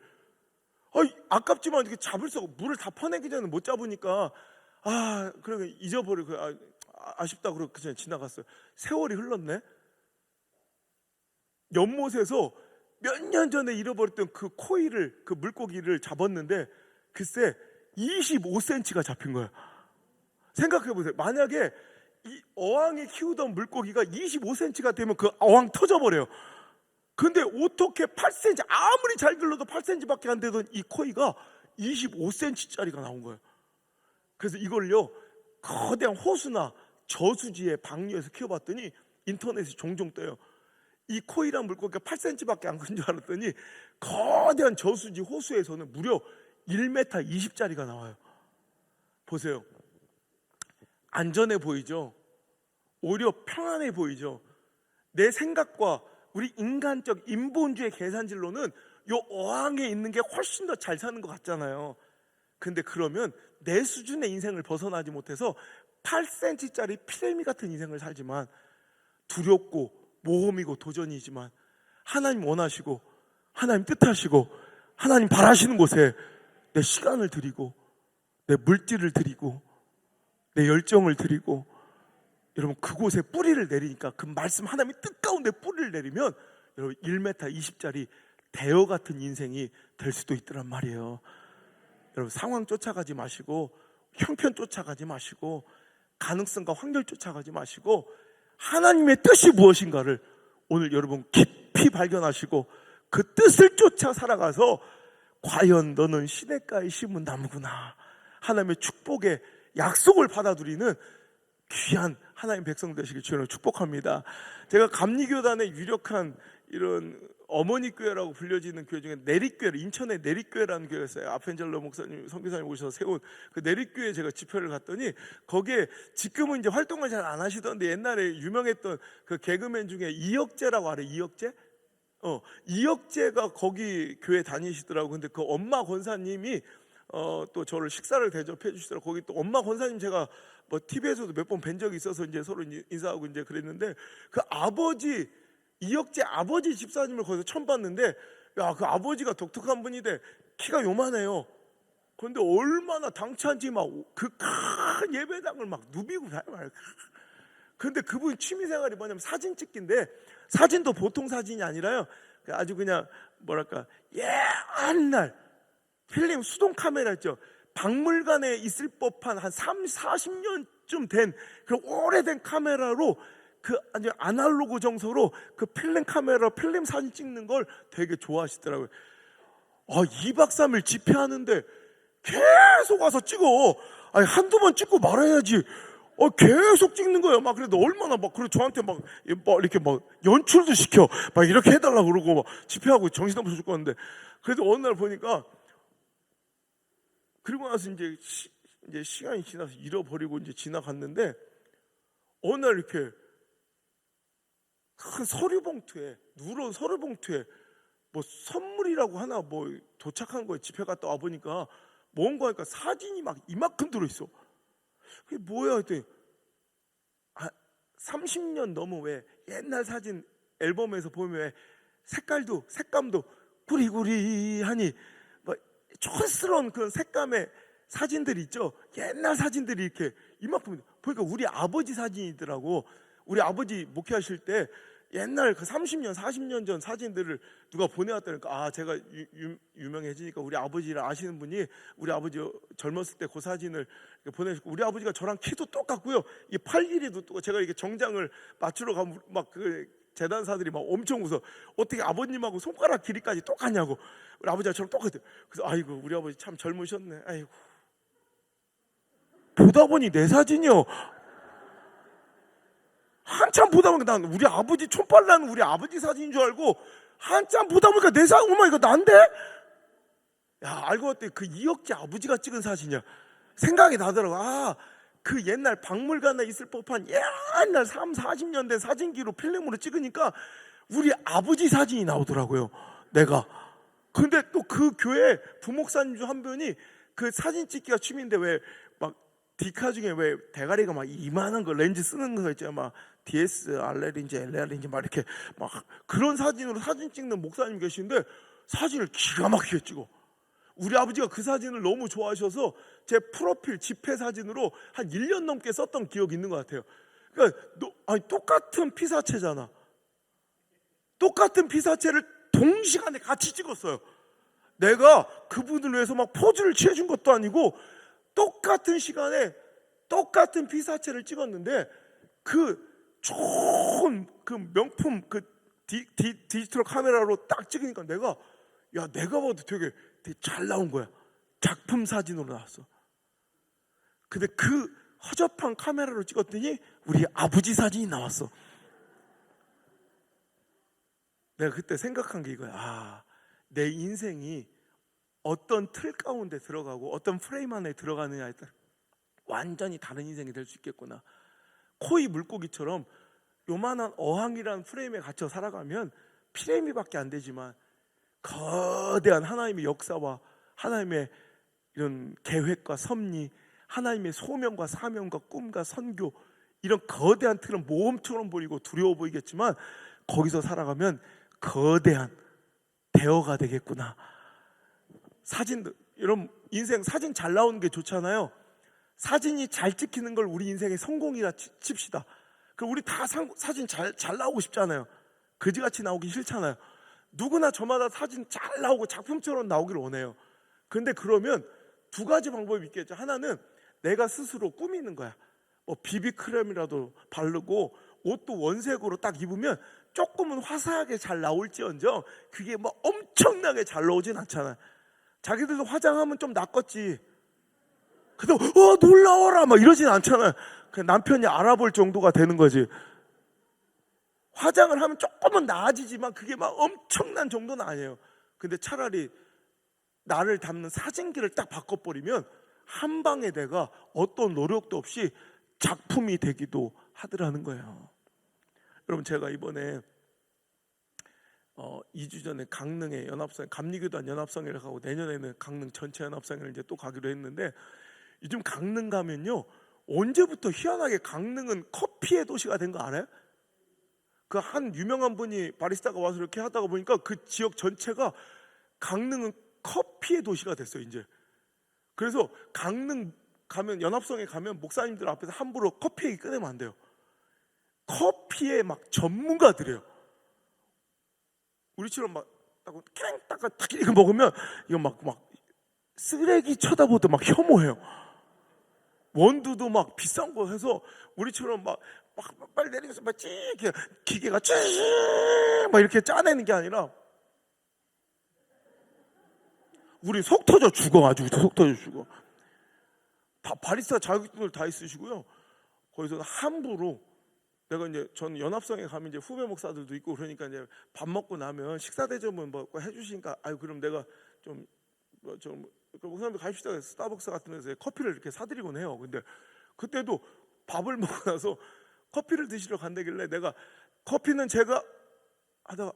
아깝지만 이렇게 잡을 수 없고, 물을 다 퍼내기 전에 못 잡으니까, 그러니까 잊어버리고, 아쉽다 그러고 그냥 지나갔어요. 세월이 흘렀네. 연못에서 몇 년 전에 잃어버렸던 그 코이를, 그 물고기를 잡았는데 글쎄 25cm가 잡힌 거야. 생각해 보세요. 만약에 이 어항에 키우던 물고기가 25cm가 되면 그 어항 터져버려요. 근데 어떻게 8cm, 아무리 잘 길러도 8cm밖에 안 되던 이 코이가 25cm짜리가 나온 거예요. 그래서 이걸요, 거대한 호수나 저수지에 방류해서 키워봤더니 인터넷에 종종 떠요. 이 코이란 물고기가 8cm밖에 안 큰 줄 알았더니 거대한 저수지 호수에서는 무려 1m 20짜리가 나와요. 보세요. 안전해 보이죠? 오히려 평안해 보이죠? 내 생각과 우리 인간적 인본주의 계산질로는 이 어항에 있는 게 훨씬 더 잘 사는 것 같잖아요. 근데 그러면 내 수준의 인생을 벗어나지 못해서 8cm짜리 피레미 같은 인생을 살지만, 두렵고 모험이고 도전이지만 하나님 원하시고 하나님 뜻하시고 하나님 바라시는 곳에 내 시간을 드리고 내 물질을 드리고 내 열정을 드리고, 여러분 그곳에 뿌리를 내리니까, 그 말씀 하나님의 뜻 가운데 뿌리를 내리면 여러분 1m 20짜리 대어 같은 인생이 될 수도 있더란 말이에요. 여러분 상황 쫓아가지 마시고, 형편 쫓아가지 마시고, 가능성과 확률 쫓아가지 마시고, 하나님의 뜻이 무엇인가를 오늘 여러분 깊이 발견하시고 그 뜻을 쫓아 살아가서, 과연 너는 시냇가에 심은 나무구나, 하나님의 축복의 약속을 받아들이는 귀한 하나님 백성 되시길 주님으로 축복합니다. 제가 감리교단의 유력한 이런 어머니 교회라고 불려지는 교회 중에 내립교회, 인천의 내립교회라는 교회가 있어요. 아펜젤러 목사님, 선교사님 오셔서 세운 그 내립교회에 제가 집회를 갔더니, 거기에 지금은 이제 활동을 잘 안 하시던데 옛날에 유명했던 그 개그맨 중에 이혁재라고 알아요? 이혁재가 거기 교회 다니시더라고. 근데 그 엄마 권사님이 또 저를 식사를 대접해 주시더라고. 거기 또 엄마 권사님 제가 뭐 TV에서도 몇 번 뵌 적이 있어서 이제 서로 인사하고 이제 그랬는데, 그 아버지 이혁재 아버지 집사님을 거기서 처음 봤는데, 야, 그 아버지가 독특한 분인데 키가 요만해요. 그런데 얼마나 당찬지 막 그 큰 예배당을 막 누비고 다녀요. 근데 그분 취미생활이 뭐냐면 사진 찍기인데, 사진도 보통 사진이 아니라요, 아주 그냥 뭐랄까 옛날 필름 수동 카메라 있죠. 박물관에 있을 법한 한 40년쯤 된 그 오래된 카메라로, 그 아주 아날로그 정서로 그 필름 카메라 필름 사진 찍는 걸 되게 좋아하시더라고요. 2박 3일 집회하는데 계속 와서 찍어. 아니, 한두 번 찍고 말아야지. 계속 찍는 거예요. 막 그래도 얼마나 막, 그리고 저한테 막 이렇게 막 연출도 시켜. 막 이렇게 해달라고 그러고 막 집회하고 정신없어 죽겠는데. 그래도 어느 날 보니까, 그리고 나서 이제 시간이 지나서 잃어버리고 이제 지나갔는데, 어느 날 이렇게 큰 서류봉투에, 누런 서류봉투에 뭐 선물이라고 하나 뭐 도착한 거예요. 집회 갔다 와 보니까 뭔가 하니까 사진이 막 이만큼 들어있어. 그게 뭐야 했더니, 30년 넘은 왜 옛날 사진 앨범에서 보면 왜 색감도 구리구리하니 뭐 촌스러운 그런 색감의 사진들이 있죠. 옛날 사진들이 이렇게 이만큼 보니까 우리 아버지 사진이더라고. 우리 아버지 목회하실 때 옛날 그 30년 40년 전 사진들을 누가 보내왔다니까, 제가 유명해지니까 우리 아버지를 아시는 분이 우리 아버지 젊었을 때 그 사진을 보내주고, 우리 아버지가 저랑 키도 똑같고요, 이 팔 길이도 똑같고, 제가 이렇게 정장을 맞추러 가면 막 그 재단사들이 막 엄청 웃어. 어떻게 아버님하고 손가락 길이까지 똑같냐고. 우리 아버지가 저랑 똑같아요. 그래서 아이고, 우리 아버지 참 젊으셨네. 아이고. 보다 보니 내 사진이요. 한참 보다 보니까 난 우리 아버지 촌발 나는 우리 아버지 사진인 줄 알고, 한참 보다 보니까 내 사진, 어머 이거 난데? 야, 알고 봤더니 그 이혁재 아버지가 찍은 사진이야. 생각이 나더라고. 그 옛날 박물관에 있을 법한 옛날 40년 된 사진기로 필름으로 찍으니까 우리 아버지 사진이 나오더라고요, 내가. 근데 또 그 교회 부목사님 중 한 분이 그 사진 찍기가 취미인데, 왜 막 디카 중에 왜 대가리가 막 이만한 거 렌즈 쓰는 거 있잖아요. 막 DS, RL인지 LR인지 막 이렇게 막 그런 사진으로 사진 찍는 목사님 계시는데, 사진을 기가 막히게 찍어. 우리 아버지가 그 사진을 너무 좋아하셔서 제 프로필 집회 사진으로 한 1년 넘게 썼던 기억이 있는 것 같아요. 그러니까 똑같은 피사체잖아. 똑같은 피사체를 동시간에 같이 찍었어요. 내가 그분을 위해서 막 포즈를 취해준 것도 아니고, 똑같은 시간에 똑같은 피사체를 찍었는데, 그 좋은 그 명품 그 디지털 카메라로 딱 찍으니까 내가 봐도 되게 잘 나온 거야. 작품 사진으로 나왔어. 근데 그 허접한 카메라로 찍었더니 우리 아버지 사진이 나왔어. 내가 그때 생각한 게 이거야. 내 인생이 어떤 틀 가운데 들어가고 어떤 프레임 안에 들어가느냐에 따라 완전히 다른 인생이 될 수 있겠구나. 코이 물고기처럼 요만한 어항이라는 프레임에 갇혀 살아가면 피레미밖에 안 되지만, 거대한 하나님의 역사와 하나님의 이런 계획과 섭리, 하나님의 소명과 사명과 꿈과 선교, 이런 거대한 틀은 모험처럼 보이고 두려워 보이겠지만, 거기서 살아가면 거대한 대어가 되겠구나. 여러분 인생 사진 잘 나오는 게 좋잖아요. 사진이 잘 찍히는 걸 우리 인생의 성공이라 칩시다. 그럼 우리 다 사진 잘 나오고 싶잖아요. 그지같이 나오기 싫잖아요. 누구나 저마다 사진 잘 나오고 작품처럼 나오기를 원해요. 그런데 그러면 두 가지 방법이 있겠죠. 하나는 내가 스스로 꾸미는 거야. 비비크림이라도 바르고 옷도 원색으로 딱 입으면 조금은 화사하게 잘 나올지언정 그게 엄청나게 잘 나오진 않잖아. 자기들도 화장하면 좀 낫겠지. 근데 놀라워라 막 이러진 않잖아. 그냥 남편이 알아볼 정도가 되는 거지. 화장을 하면 조금은 나아지지만 그게 엄청난 정도는 아니에요. 근데 차라리 나를 담는 사진기를 딱 바꿔버리면 한 방에 내가 어떤 노력도 없이 작품이 되기도 하더라는 거예요. 여러분, 제가 이번에 2주 전에 강릉에 연합성, 감리교단 연합성회를 가고 내년에는 강릉 전체 연합성회를 이제 또 가기로 했는데, 요즘 강릉 가면요, 언제부터 희한하게 강릉은 커피의 도시가 된 거 알아요? 그 한 유명한 분이 바리스타가 와서 이렇게 하다가 보니까 그 지역 전체가 강릉은 커피의 도시가 됐어요 이제. 그래서 강릉 가면, 연합성에 가면 목사님들 앞에서 함부로 커피 얘기 꺼내면 안 돼요. 커피의 막 전문가들이에요. 우리처럼 막 캥 닦아 딱 이렇게 먹으면 이거 막 쓰레기 쳐다보도 막 혐오해요. 원두도 막 비싼 거 해서 우리처럼 막 빨리 내리면서 막 기계가 막 이렇게 짜내는 게 아니라 우리 속 터져 죽어. 아주 속 터져 죽어. 바리스타 자격증을 다 있으시고요. 거기서 함부로, 내가 이제 전 연합성에 가면 이제 후배 목사들도 있고 그러니까 이제 밥 먹고 나면 식사 대접은 뭐 해주시니까 아유 그럼 내가 좀 목사님들 가십시다. 스타벅스 같은 데서 커피를 이렇게 사드리곤 해요. 근데 그때도 밥을 먹고 나서 커피를 드시러 간다길래 내가 커피는 제가 하다가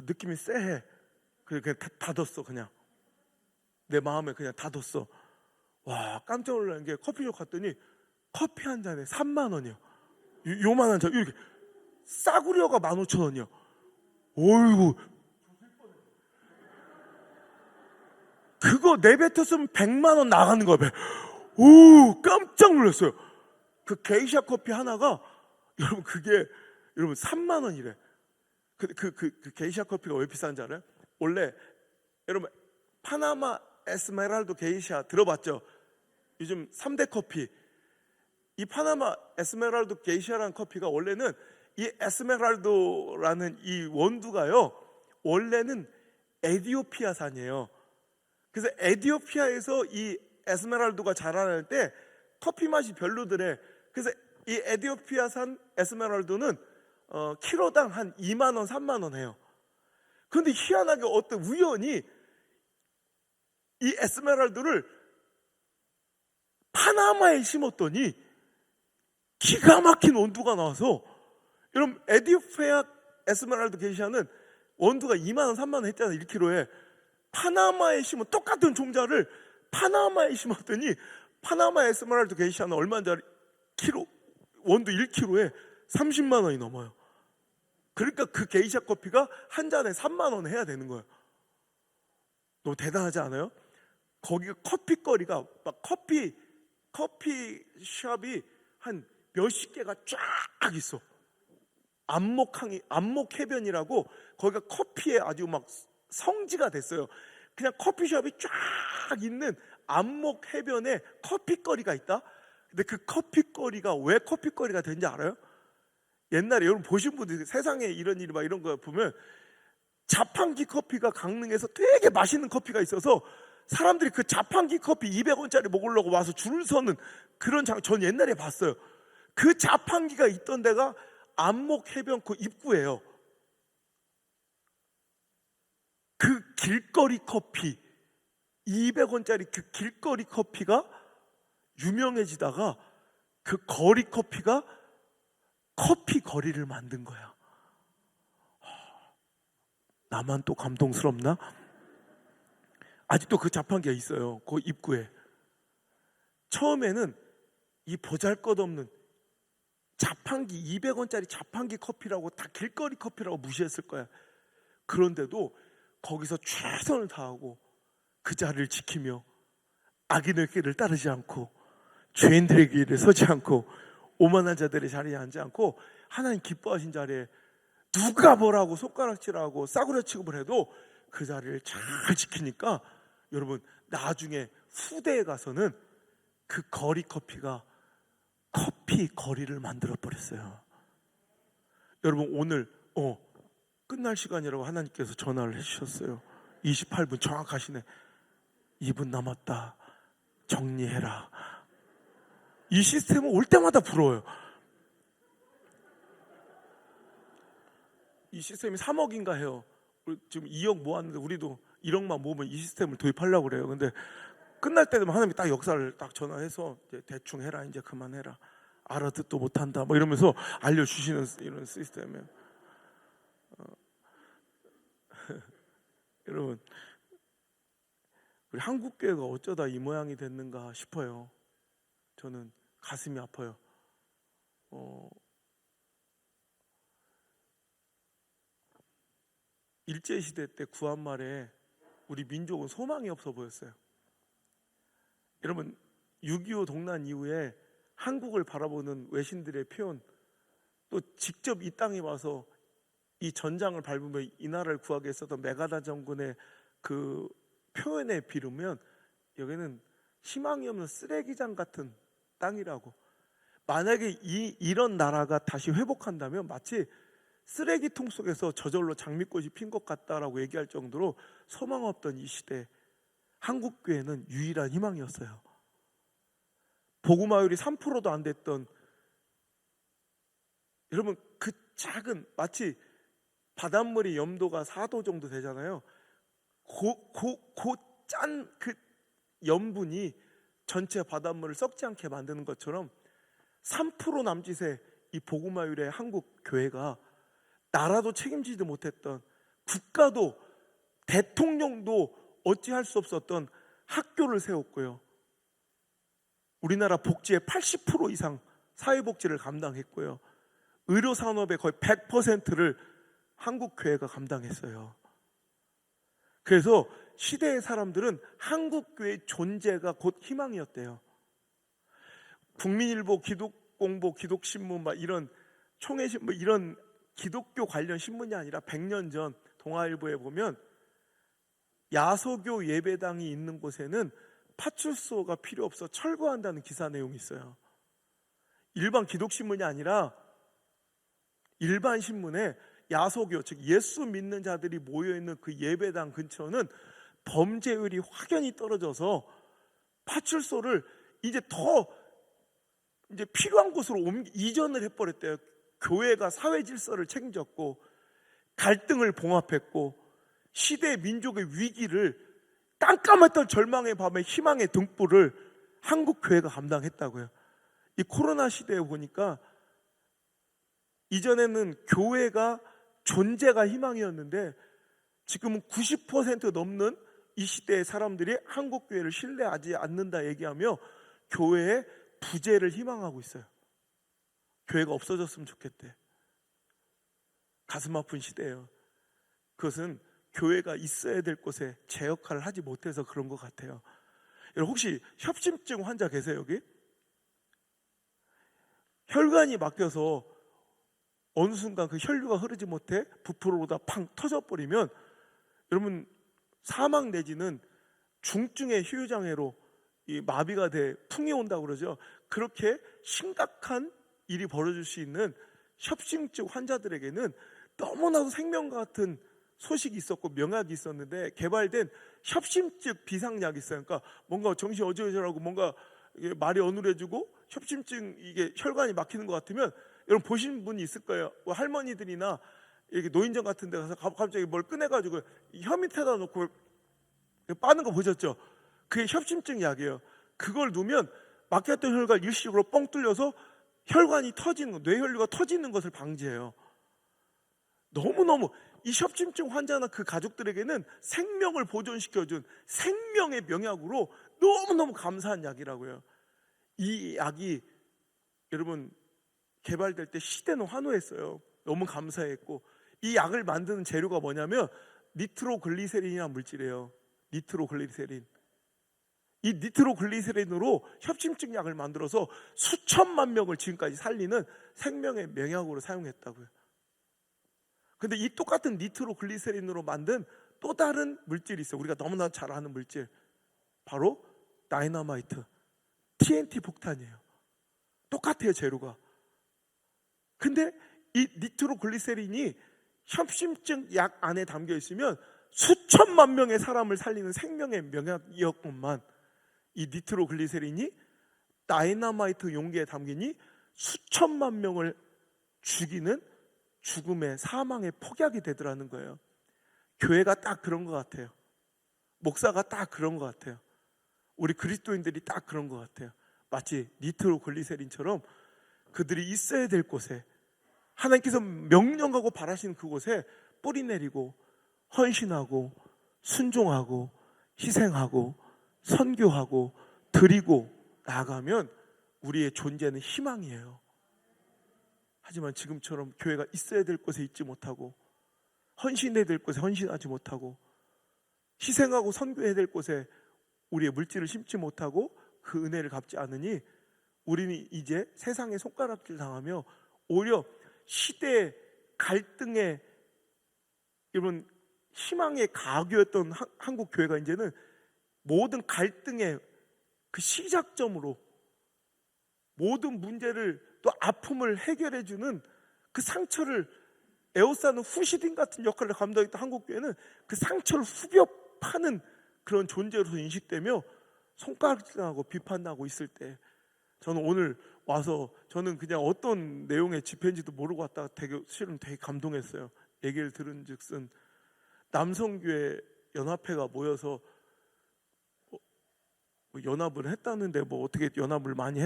느낌이 쎄해. 그냥 닫았어. 그냥 내 마음에 그냥 닫았어. 와, 깜짝 놀란 게 커피숍 갔더니 커피 한 잔에 3만 원이요. 요만한 잔 이렇게 싸구려가 15,000원이요. 어이구, 그거 내뱉었으면 100만 원 나가는 거야. 오, 깜짝 놀랐어요. 그 게이샤 커피 하나가 여러분 그게 여러분 3만 원이래. 그 게이샤 커피가 왜 비싼지 알아요? 원래 여러분 파나마 에스메랄드 게이샤 들어봤죠? 요즘 3대 커피. 이 파나마 에스메랄드 게이샤라는 커피가 원래는 이 에스메랄드라는 이 원두가요, 원래는 에티오피아산이에요. 그래서 에티오피아에서 이 에스메랄드가 자라날 때 커피 맛이 별로더래. 그래서 이 에티오피아산 에스메랄드는 키로당 한 2만 원, 3만 원 해요. 그런데 희한하게 어떤 우연히 이 에스메랄드를 파나마에 심었더니 기가 막힌 원두가 나와서, 여러분 에티오피아 에스메랄드 게이샤는 원두가 2만 원, 3만 원 했잖아요. 1kg에. 파나마에 심은 똑같은 종자를 파나마에 심었더니 파나마 에스메랄드 게이샤는 얼마인지 알아요? 원두 1kg에 30만 원이 넘어요. 그러니까 그 게이샤 커피가 한 잔에 3만 원 해야 되는 거예요. 너무 대단하지 않아요? 거기가 커피거리가 막 커피숍이 한 몇십 개가 쫙 있어. 안목해변이라고, 거기가 커피에 아주 막 성지가 됐어요. 그냥 커피숍이 쫙 있는 안목해변에 커피거리가 있다. 근데 그 커피거리가 왜 커피거리가 된지 알아요? 옛날에 여러분 보신 분들, 세상에 이런 일이 막 이런 거 보면 자판기 커피가 강릉에서 되게 맛있는 커피가 있어서 사람들이 그 자판기 커피 200원짜리 먹으려고 와서 줄을 서는 그런 전 옛날에 봤어요. 그 자판기가 있던 데가 안목해변 그 입구예요. 그 길거리 커피 200원짜리 그 길거리 커피가 유명해지다가 그 거리 커피가 커피 거리를 만든 거야. 나만 또 감동스럽나? 아직도 그 자판기가 있어요. 그 입구에. 처음에는 이 보잘것없는 자판기 200원짜리 자판기 커피라고 다 길거리 커피라고 무시했을 거야. 그런데도 거기서 최선을 다하고 그 자리를 지키며 악인의 길을 따르지 않고 죄인들의 길에 서지 않고 오만한 자들의 자리에 앉지 않고 하나님 기뻐하신 자리에 누가 뭐라고 손가락질하고 싸구려 취급을 해도 그 자리를 잘 지키니까 여러분 나중에 후대에 가서는 그 거리 커피가 커피 거리를 만들어 버렸어요. 여러분 오늘 끝날 시간이라고 하나님께서 전화를 해주셨어요. 28분 정확하시네. 2분 남았다. 정리해라. 이 시스템은 올 때마다 부러워요. 이 시스템이 3억인가 해요. 지금 2억 모았는데 우리도 1억만 모으면 이 시스템을 도입하려고 그래요. 근데 끝날 때 되면 하나님이 딱 역사를 딱 전화해서 이제 대충 해라, 이제 그만해라, 알아듣도 못한다 뭐 이러면서 알려주시는 이런 시스템이에요. 여러분 우리 한국교회가 어쩌다 이 모양이 됐는가 싶어요. 저는 가슴이 아파요. 일제시대 때 구한 말에 우리 민족은 소망이 없어 보였어요. 여러분 6.25 동란 이후에 한국을 바라보는 외신들의 표현, 또 직접 이 땅에 와서 이 전장을 밟으며 이 나라를 구하기 위해서던 메가다 정군의 그 표현에 비르면 여기는 희망이 없는 쓰레기장 같은 땅이라고. 만약에 이런 나라가 다시 회복한다면 마치 쓰레기통 속에서 저절로 장미꽃이 핀 것 같다라고 얘기할 정도로 소망 없던 이 시대, 한국교회는 유일한 희망이었어요. 복음화율이 3%도 안 됐던, 여러분 그 작은, 마치 바닷물의 염도가 4도 정도 되잖아요. 짠 그 염분이 전체 바닷물을 썩지 않게 만드는 것처럼 3% 남짓의 이 복음화율의 한국 교회가 나라도 책임지지 못했던, 국가도 대통령도 어찌할 수 없었던 학교를 세웠고요. 우리나라 복지의 80% 이상 사회복지를 감당했고요. 의료산업의 거의 100%를 한국교회가 감당했어요. 그래서 시대의 사람들은 한국교회의 존재가 곧 희망이었대요. 국민일보, 기독공보, 기독신문 막 이런 총회신문, 이런 기독교 관련 신문이 아니라 100년 전 동아일보에 보면 야소교 예배당이 있는 곳에는 파출소가 필요 없어 철거한다는 기사 내용이 있어요. 일반 기독신문이 아니라 일반 신문에 야소교, 즉 예수 믿는 자들이 모여있는 그 예배당 근처는 범죄율이 확연히 떨어져서 파출소를 이제 더 필요한 곳으로 이전을 해버렸대요. 교회가 사회 질서를 책임졌고 갈등을 봉합했고 시대 민족의 위기를, 깜깜했던 절망의 밤에 희망의 등불을 한국 교회가 감당했다고요. 이 코로나 시대에 보니까 이전에는 교회가 존재가 희망이었는데 지금은 90% 넘는 이 시대의 사람들이 한국 교회를 신뢰하지 않는다 얘기하며 교회의 부재를 희망하고 있어요. 교회가 없어졌으면 좋겠대. 가슴 아픈 시대예요. 그것은 교회가 있어야 될 곳에 제 역할을 하지 못해서 그런 것 같아요. 여러분 혹시 협심증 환자 계세요 여기? 혈관이 막혀서 어느 순간 그 혈류가 흐르지 못해 부풀어오다 팡 터져버리면 여러분 사망 내지는 중증의 희유장애로 이 마비가 돼 풍이 온다고 그러죠. 그렇게 심각한 일이 벌어질 수 있는 협심증 환자들에게는 너무나도 생명과 같은 소식이 있었고 명약이 있었는데 개발된 협심증 비상약이 있어요. 그러니까 뭔가 정신이 어지러지라고 뭔가 말이 어눌해지고 협심증 이게 혈관이 막히는 것 같으면 여러분 보신 분이 있을 거예요. 뭐 할머니들이나 이렇게 노인정 같은 데 가서 갑자기 뭘 꺼내가지고 혀 밑에다 놓고 빠는 거 보셨죠? 그게 협심증 약이에요. 그걸 누면 막혔던 혈관 일시적으로 뻥 뚫려서 혈관이 터지는 거, 뇌혈류가 터지는 것을 방지해요. 너무너무 이 협심증 환자나 그 가족들에게는 생명을 보존시켜준 생명의 명약으로 너무너무 감사한 약이라고요. 이 약이 여러분 개발될 때 시대는 환호했어요. 너무 감사했고 이 약을 만드는 재료가 뭐냐면 니트로글리세린이라는 물질이에요. 니트로글리세린. 이 니트로글리세린으로 협심증 약을 만들어서 수천만 명을 지금까지 살리는 생명의 명약으로 사용했다고요. 근데 이 똑같은 니트로글리세린으로 만든 또 다른 물질이 있어요. 우리가 너무나 잘 아는 물질. 바로 다이너마이트, TNT 폭탄이에요. 똑같아요, 재료가. 근데 이 니트로글리세린이 협심증 약 안에 담겨 있으면 수천만 명의 사람을 살리는 생명의 명약이었건만 이 니트로글리세린이 다이너마이트 용기에 담기니 수천만 명을 죽이는 죽음의 사망의 폭약이 되더라는 거예요. 교회가 딱 그런 것 같아요. 목사가 딱 그런 것 같아요. 우리 그리스도인들이 딱 그런 것 같아요. 마치 니트로글리세린처럼 그들이 있어야 될 곳에, 하나님께서 명령하고 바라시는 그곳에 뿌리 내리고 헌신하고 순종하고 희생하고 선교하고 드리고 나아가면 우리의 존재는 희망이에요. 하지만 지금처럼 교회가 있어야 될 곳에 있지 못하고 헌신해야 될 곳에 헌신하지 못하고, 희생하고 선교해야 될 곳에 우리의 물질을 심지 못하고 그 은혜를 갚지 않으니 우리는 이제 세상의 손가락질 당하며 오히려 시대의 갈등의 이런 희망의 가교였던 한국 교회가 이제는 모든 갈등의 그 시작점으로 모든 문제를 또 아픔을 해결해주는 그 상처를 에워싸는 후시딘 같은 역할을 감당했던 한국교회는 그 상처를 후벼 파는 그런 존재로서 인식되며 손가락질하고 비판하고 있을 때, 저는 오늘 와서 저는 그냥 어떤 내용의 집회인지도 모르고 왔다가 실은 되게 감동했어요. 얘기를 들은 즉슨 남성교회 연합회가 모여서 뭐 연합을 했다는데 뭐 어떻게 연합을 많이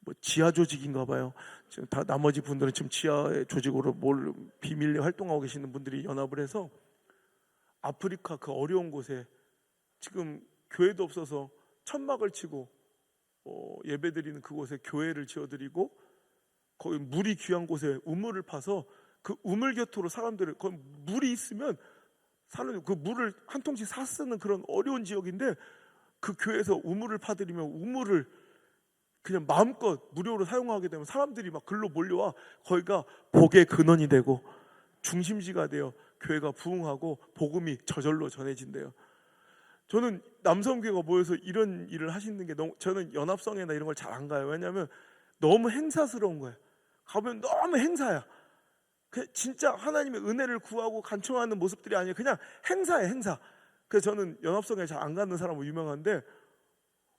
뭐 지하 조직인가 봐요. 지금 다 나머지 분들은 지금 지하의 조직으로 뭘 비밀리 활동하고 계시는 분들이 연합을 해서 아프리카 그 어려운 곳에 지금 교회도 없어서 천막을 치고 예배드리는 그곳에 교회를 지어드리고, 거기 물이 귀한 곳에 우물을 파서 그 우물 곁으로 사람들을, 거기 물이 있으면 사람들 그 물을 한 통씩 사 쓰는 그런 어려운 지역인데, 그 교회에서 우물을 파드리면 우물을 그냥 마음껏 무료로 사용하게 되면 사람들이 막 글로 몰려와 거기가 복의 근원이 되고 중심지가 되어 교회가 부흥하고 복음이 저절로 전해진대요. 저는 남성교회가 모여서 이런 일을 하시는 게 너무, 저는 연합성회나 이런 걸 잘 안 가요. 왜냐하면 너무 행사스러운 거예요. 가면 너무 행사야. 진짜 하나님의 은혜를 구하고 간청하는 모습들이 아니에요. 그냥 행사예요, 행사. 그래서 저는 연합성회 잘 안 가는 사람으로 유명한데,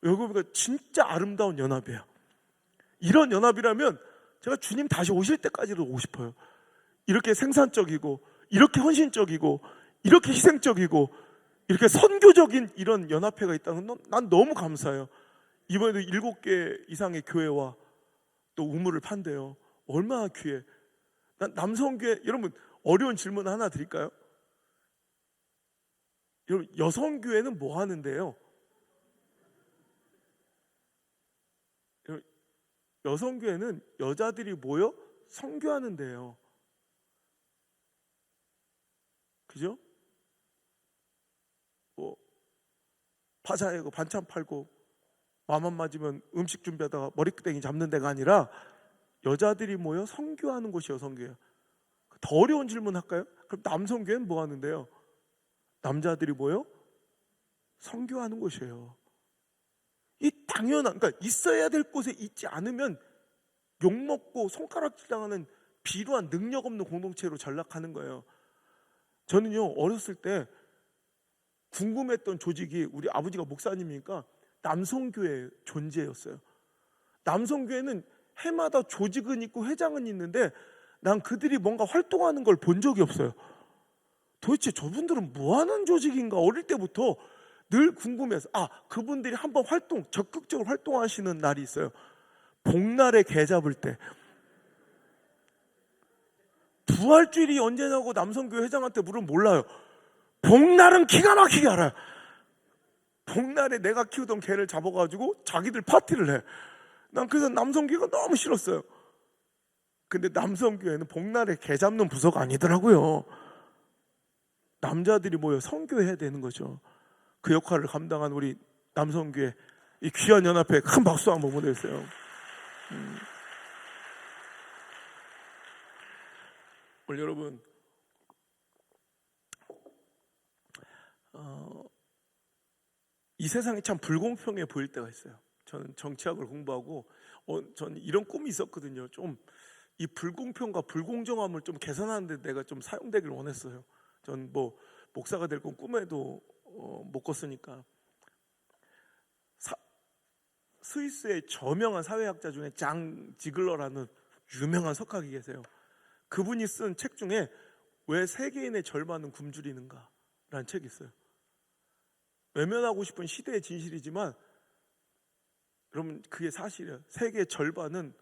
여기 보니까 진짜 아름다운 연합이에요. 이런 연합이라면 제가 주님 다시 오실 때까지도 오고 싶어요. 이렇게 생산적이고, 이렇게 헌신적이고, 이렇게 희생적이고, 이렇게 선교적인 이런 연합회가 있다는 건 난 너무 감사해요. 이번에도 7개 이상의 교회와 또 우물을 판대요. 얼마나 귀해. 난 남성교회, 여러분 어려운 질문 하나 드릴까요? 여러분, 여성교회는 뭐 하는데요? 여성교회는 여자들이 모여 선교하는데요. 그죠? 뭐 파자하고 반찬 팔고 마음만 맞으면 음식 준비하다가 머리끄댕이 잡는 데가 아니라 여자들이 모여 선교하는 곳이 여성교회예요. 더 어려운 질문 할까요? 그럼 남성교회는 뭐 하는데요? 남자들이 모여 선교하는 곳이에요. 이 당연한, 그러니까 있어야 될 곳에 있지 않으면 욕먹고 손가락질 당하는 비루한 능력 없는 공동체로 전락하는 거예요. 저는요, 어렸을 때 궁금했던 조직이, 우리 아버지가 목사님이니까 남성교회 존재였어요. 남성교회는 해마다 조직은 있고 회장은 있는데 난 그들이 뭔가 활동하는 걸 본 적이 없어요. 도대체 저분들은 뭐 하는 조직인가 어릴 때부터 늘 궁금해서, 그분들이 한번 적극적으로 활동하시는 날이 있어요. 복날에 개 잡을 때. 부활주일이 언제냐고 남성교회 회장한테 물으면 몰라요. 복날은 기가 막히게 알아요. 복날에 내가 키우던 개를 잡아가지고 자기들 파티를 해. 난 그래서 남성교회가 너무 싫었어요. 근데 남성교회는 복날에 개 잡는 부서가 아니더라고요. 남자들이 모여 선교해야 되는 거죠. 그 역할을 감당한 우리 남성교회, 이 귀한 연합회에 큰 박수 한번 보내주세요. 오늘 여러분, 이 세상이 참 불공평해 보일 때가 있어요. 저는 정치학을 공부하고 저는 이런 꿈이 있었거든요. 좀 이 불공평과 불공정함을 좀 개선하는 데 내가 좀 사용되길 원했어요. 전 뭐 목사가 될 건 꿈에도 못 꿨으니까. 스위스의 저명한 사회학자 중에 장 지글러라는 유명한 석학이 계세요. 그분이 쓴 책 중에 왜 세계인의 절반은 굶주리는가 라는 책이 있어요. 외면하고 싶은 시대의 진실이지만 여러분, 그게 사실이에요. 세계의 절반은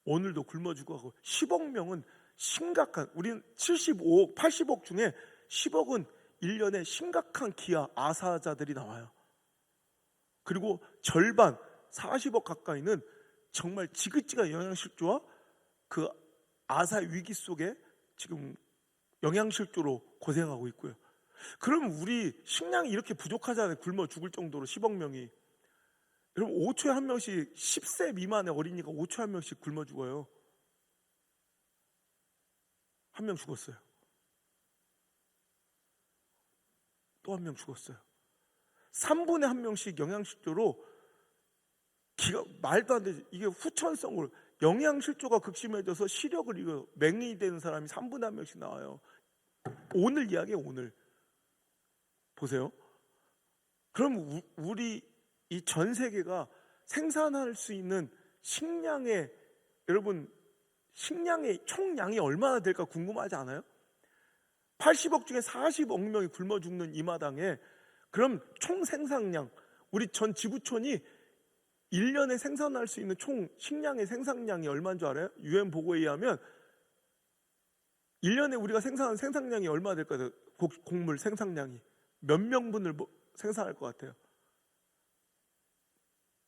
오늘도 굶어 죽어가고 10억 명은 심각한, 우리는 75억, 80억 중에 10억은 1년에 심각한 기아, 아사자들이 나와요. 그리고 절반, 40억 가까이는 정말 지긋지긋한 영양실조와 그 아사 위기 속에 지금 영양실조로 고생하고 있고요. 그럼 우리 식량이 이렇게 부족하잖아요. 굶어 죽을 정도로 10억 명이. 여러분 5초에 한 명씩 10세 미만의 어린이가 5초에 한 명씩 굶어 죽어요. 한 명 죽었어요. 또 한 명 죽었어요. 3분의 1명씩 영양실조로 말도 안 되지. 이게 후천성으로 영양실조가 극심해져서 시력을 이거 맹이 되는 사람이 3분의 1명씩 나와요. 오늘 이야기예요. 오늘 보세요. 그럼 우리 이 전 세계가 생산할 수 있는 식량의 여러분 식량의 총량이 얼마나 될까 궁금하지 않아요? 80억 중에 40억 명이 굶어 죽는 이 마당에 그럼 총 생산량 우리 전 지구촌이 1년에 생산할 수 있는 총 식량의 생산량이 얼마인 줄 알아요? UN 보고에 의하면 1년에 우리가 생산하는 생산량이 얼마나 될까요? 곡물 생산량이 몇 명분을 생산할 것 같아요?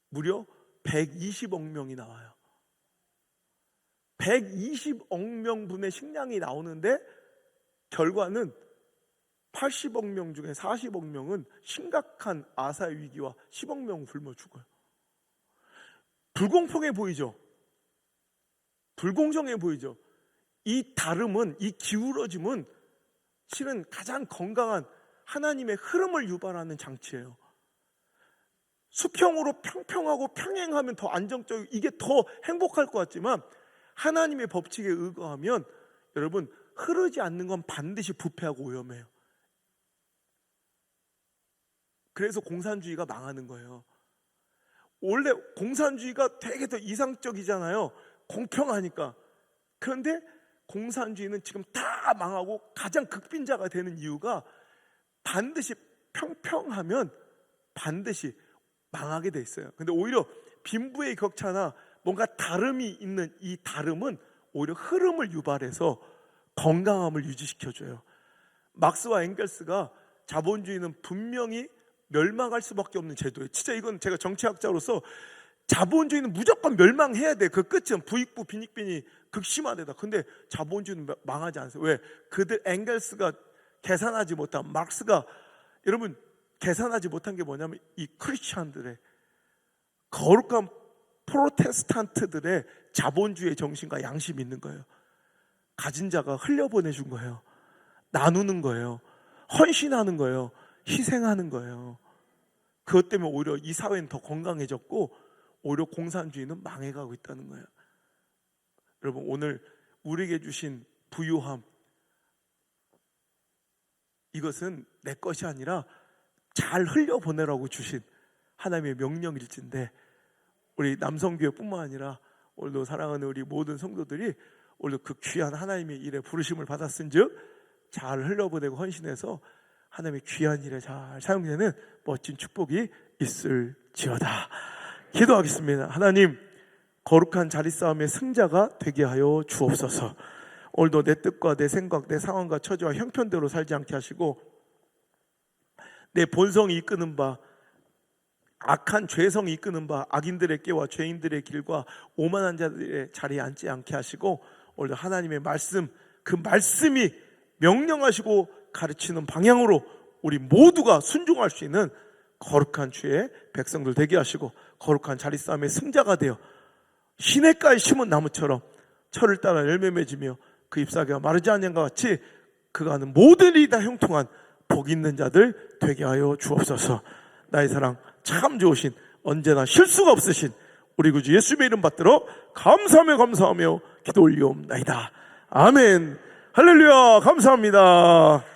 무려 120억 명이 나와요. 120억 명분의 식량이 나오는데 결과는 80억 명 중에 40억 명은 심각한 아사의 위기와 10억 명은 굶어 죽어요. 불공평해 보이죠? 불공정해 보이죠? 이 다름은, 이 기울어짐은 실은 가장 건강한 하나님의 흐름을 유발하는 장치예요. 수평으로 평평하고 평행하면 더 안정적이고 이게 더 행복할 것 같지만 하나님의 법칙에 의거하면 여러분 흐르지 않는 건 반드시 부패하고 오염해요. 그래서 공산주의가 망하는 거예요. 원래 공산주의가 되게 더 이상적이잖아요. 공평하니까. 그런데 공산주의는 지금 다 망하고 가장 극빈자가 되는 이유가 반드시 평평하면 반드시 망하게 돼 있어요. 근데 오히려 빈부의 격차나 뭔가 다름이 있는 이 다름은 오히려 흐름을 유발해서 건강함을 유지시켜줘요. 막스와 엥겔스가 자본주의는 분명히 멸망할 수밖에 없는 제도예요. 진짜 이건 제가 정치학자로서 자본주의는 무조건 멸망해야 돼. 그 끝은 부익부 빈익빈이 극심하대다. 근데 자본주의는 망하지 않아요. 왜? 그들 엥겔스가 계산하지 못한 막스가 여러분 계산하지 못한 게 뭐냐면 이 크리스찬들의 거룩한 프로테스탄트들의 자본주의 정신과 양심이 있는 거예요. 가진 자가 흘려보내준 거예요. 나누는 거예요. 헌신하는 거예요. 희생하는 거예요. 그것 때문에 오히려 이 사회는 더 건강해졌고 오히려 공산주의는 망해가고 있다는 거예요. 여러분 오늘 우리에게 주신 부유함 이것은 내 것이 아니라 잘 흘려보내라고 주신 하나님의 명령일진데 우리 남성교회뿐만 아니라 오늘도 사랑하는 우리 모든 성도들이 오늘 그 귀한 하나님의 일에 부르심을 받았은즉 잘 흘려보내고 헌신해서 하나님의 귀한 일에 잘 사용되는 멋진 축복이 있을지어다. 기도하겠습니다. 하나님 거룩한 자리싸움의 승자가 되게 하여 주옵소서. 오늘도 내 뜻과 내 생각, 내 상황과 처지와 형편대로 살지 않게 하시고 내 본성이 이끄는 바 악한 죄성이 이끄는 바 악인들의 깨와 죄인들의 길과 오만한 자들의 자리에 앉지 않게 하시고 오늘도 하나님의 말씀 그 말씀이 명령하시고 가르치는 방향으로 우리 모두가 순종할 수 있는 거룩한 주의 백성들 되게 하시고 거룩한 자리싸움의 승자가 되어 시냇가에 심은 나무처럼 철을 따라 열매 맺으며 그 잎사귀가 마르지 않는 것 같이 그가 하는 모든 일이 다 형통한 복 있는 자들 되게 하여 주옵소서. 나의 사랑 참 좋으신 언제나 실수가 없으신 우리 구주 예수님의 이름 받들어 감사하며 기도 올리옵나이다. 아멘. 할렐루야. 감사합니다.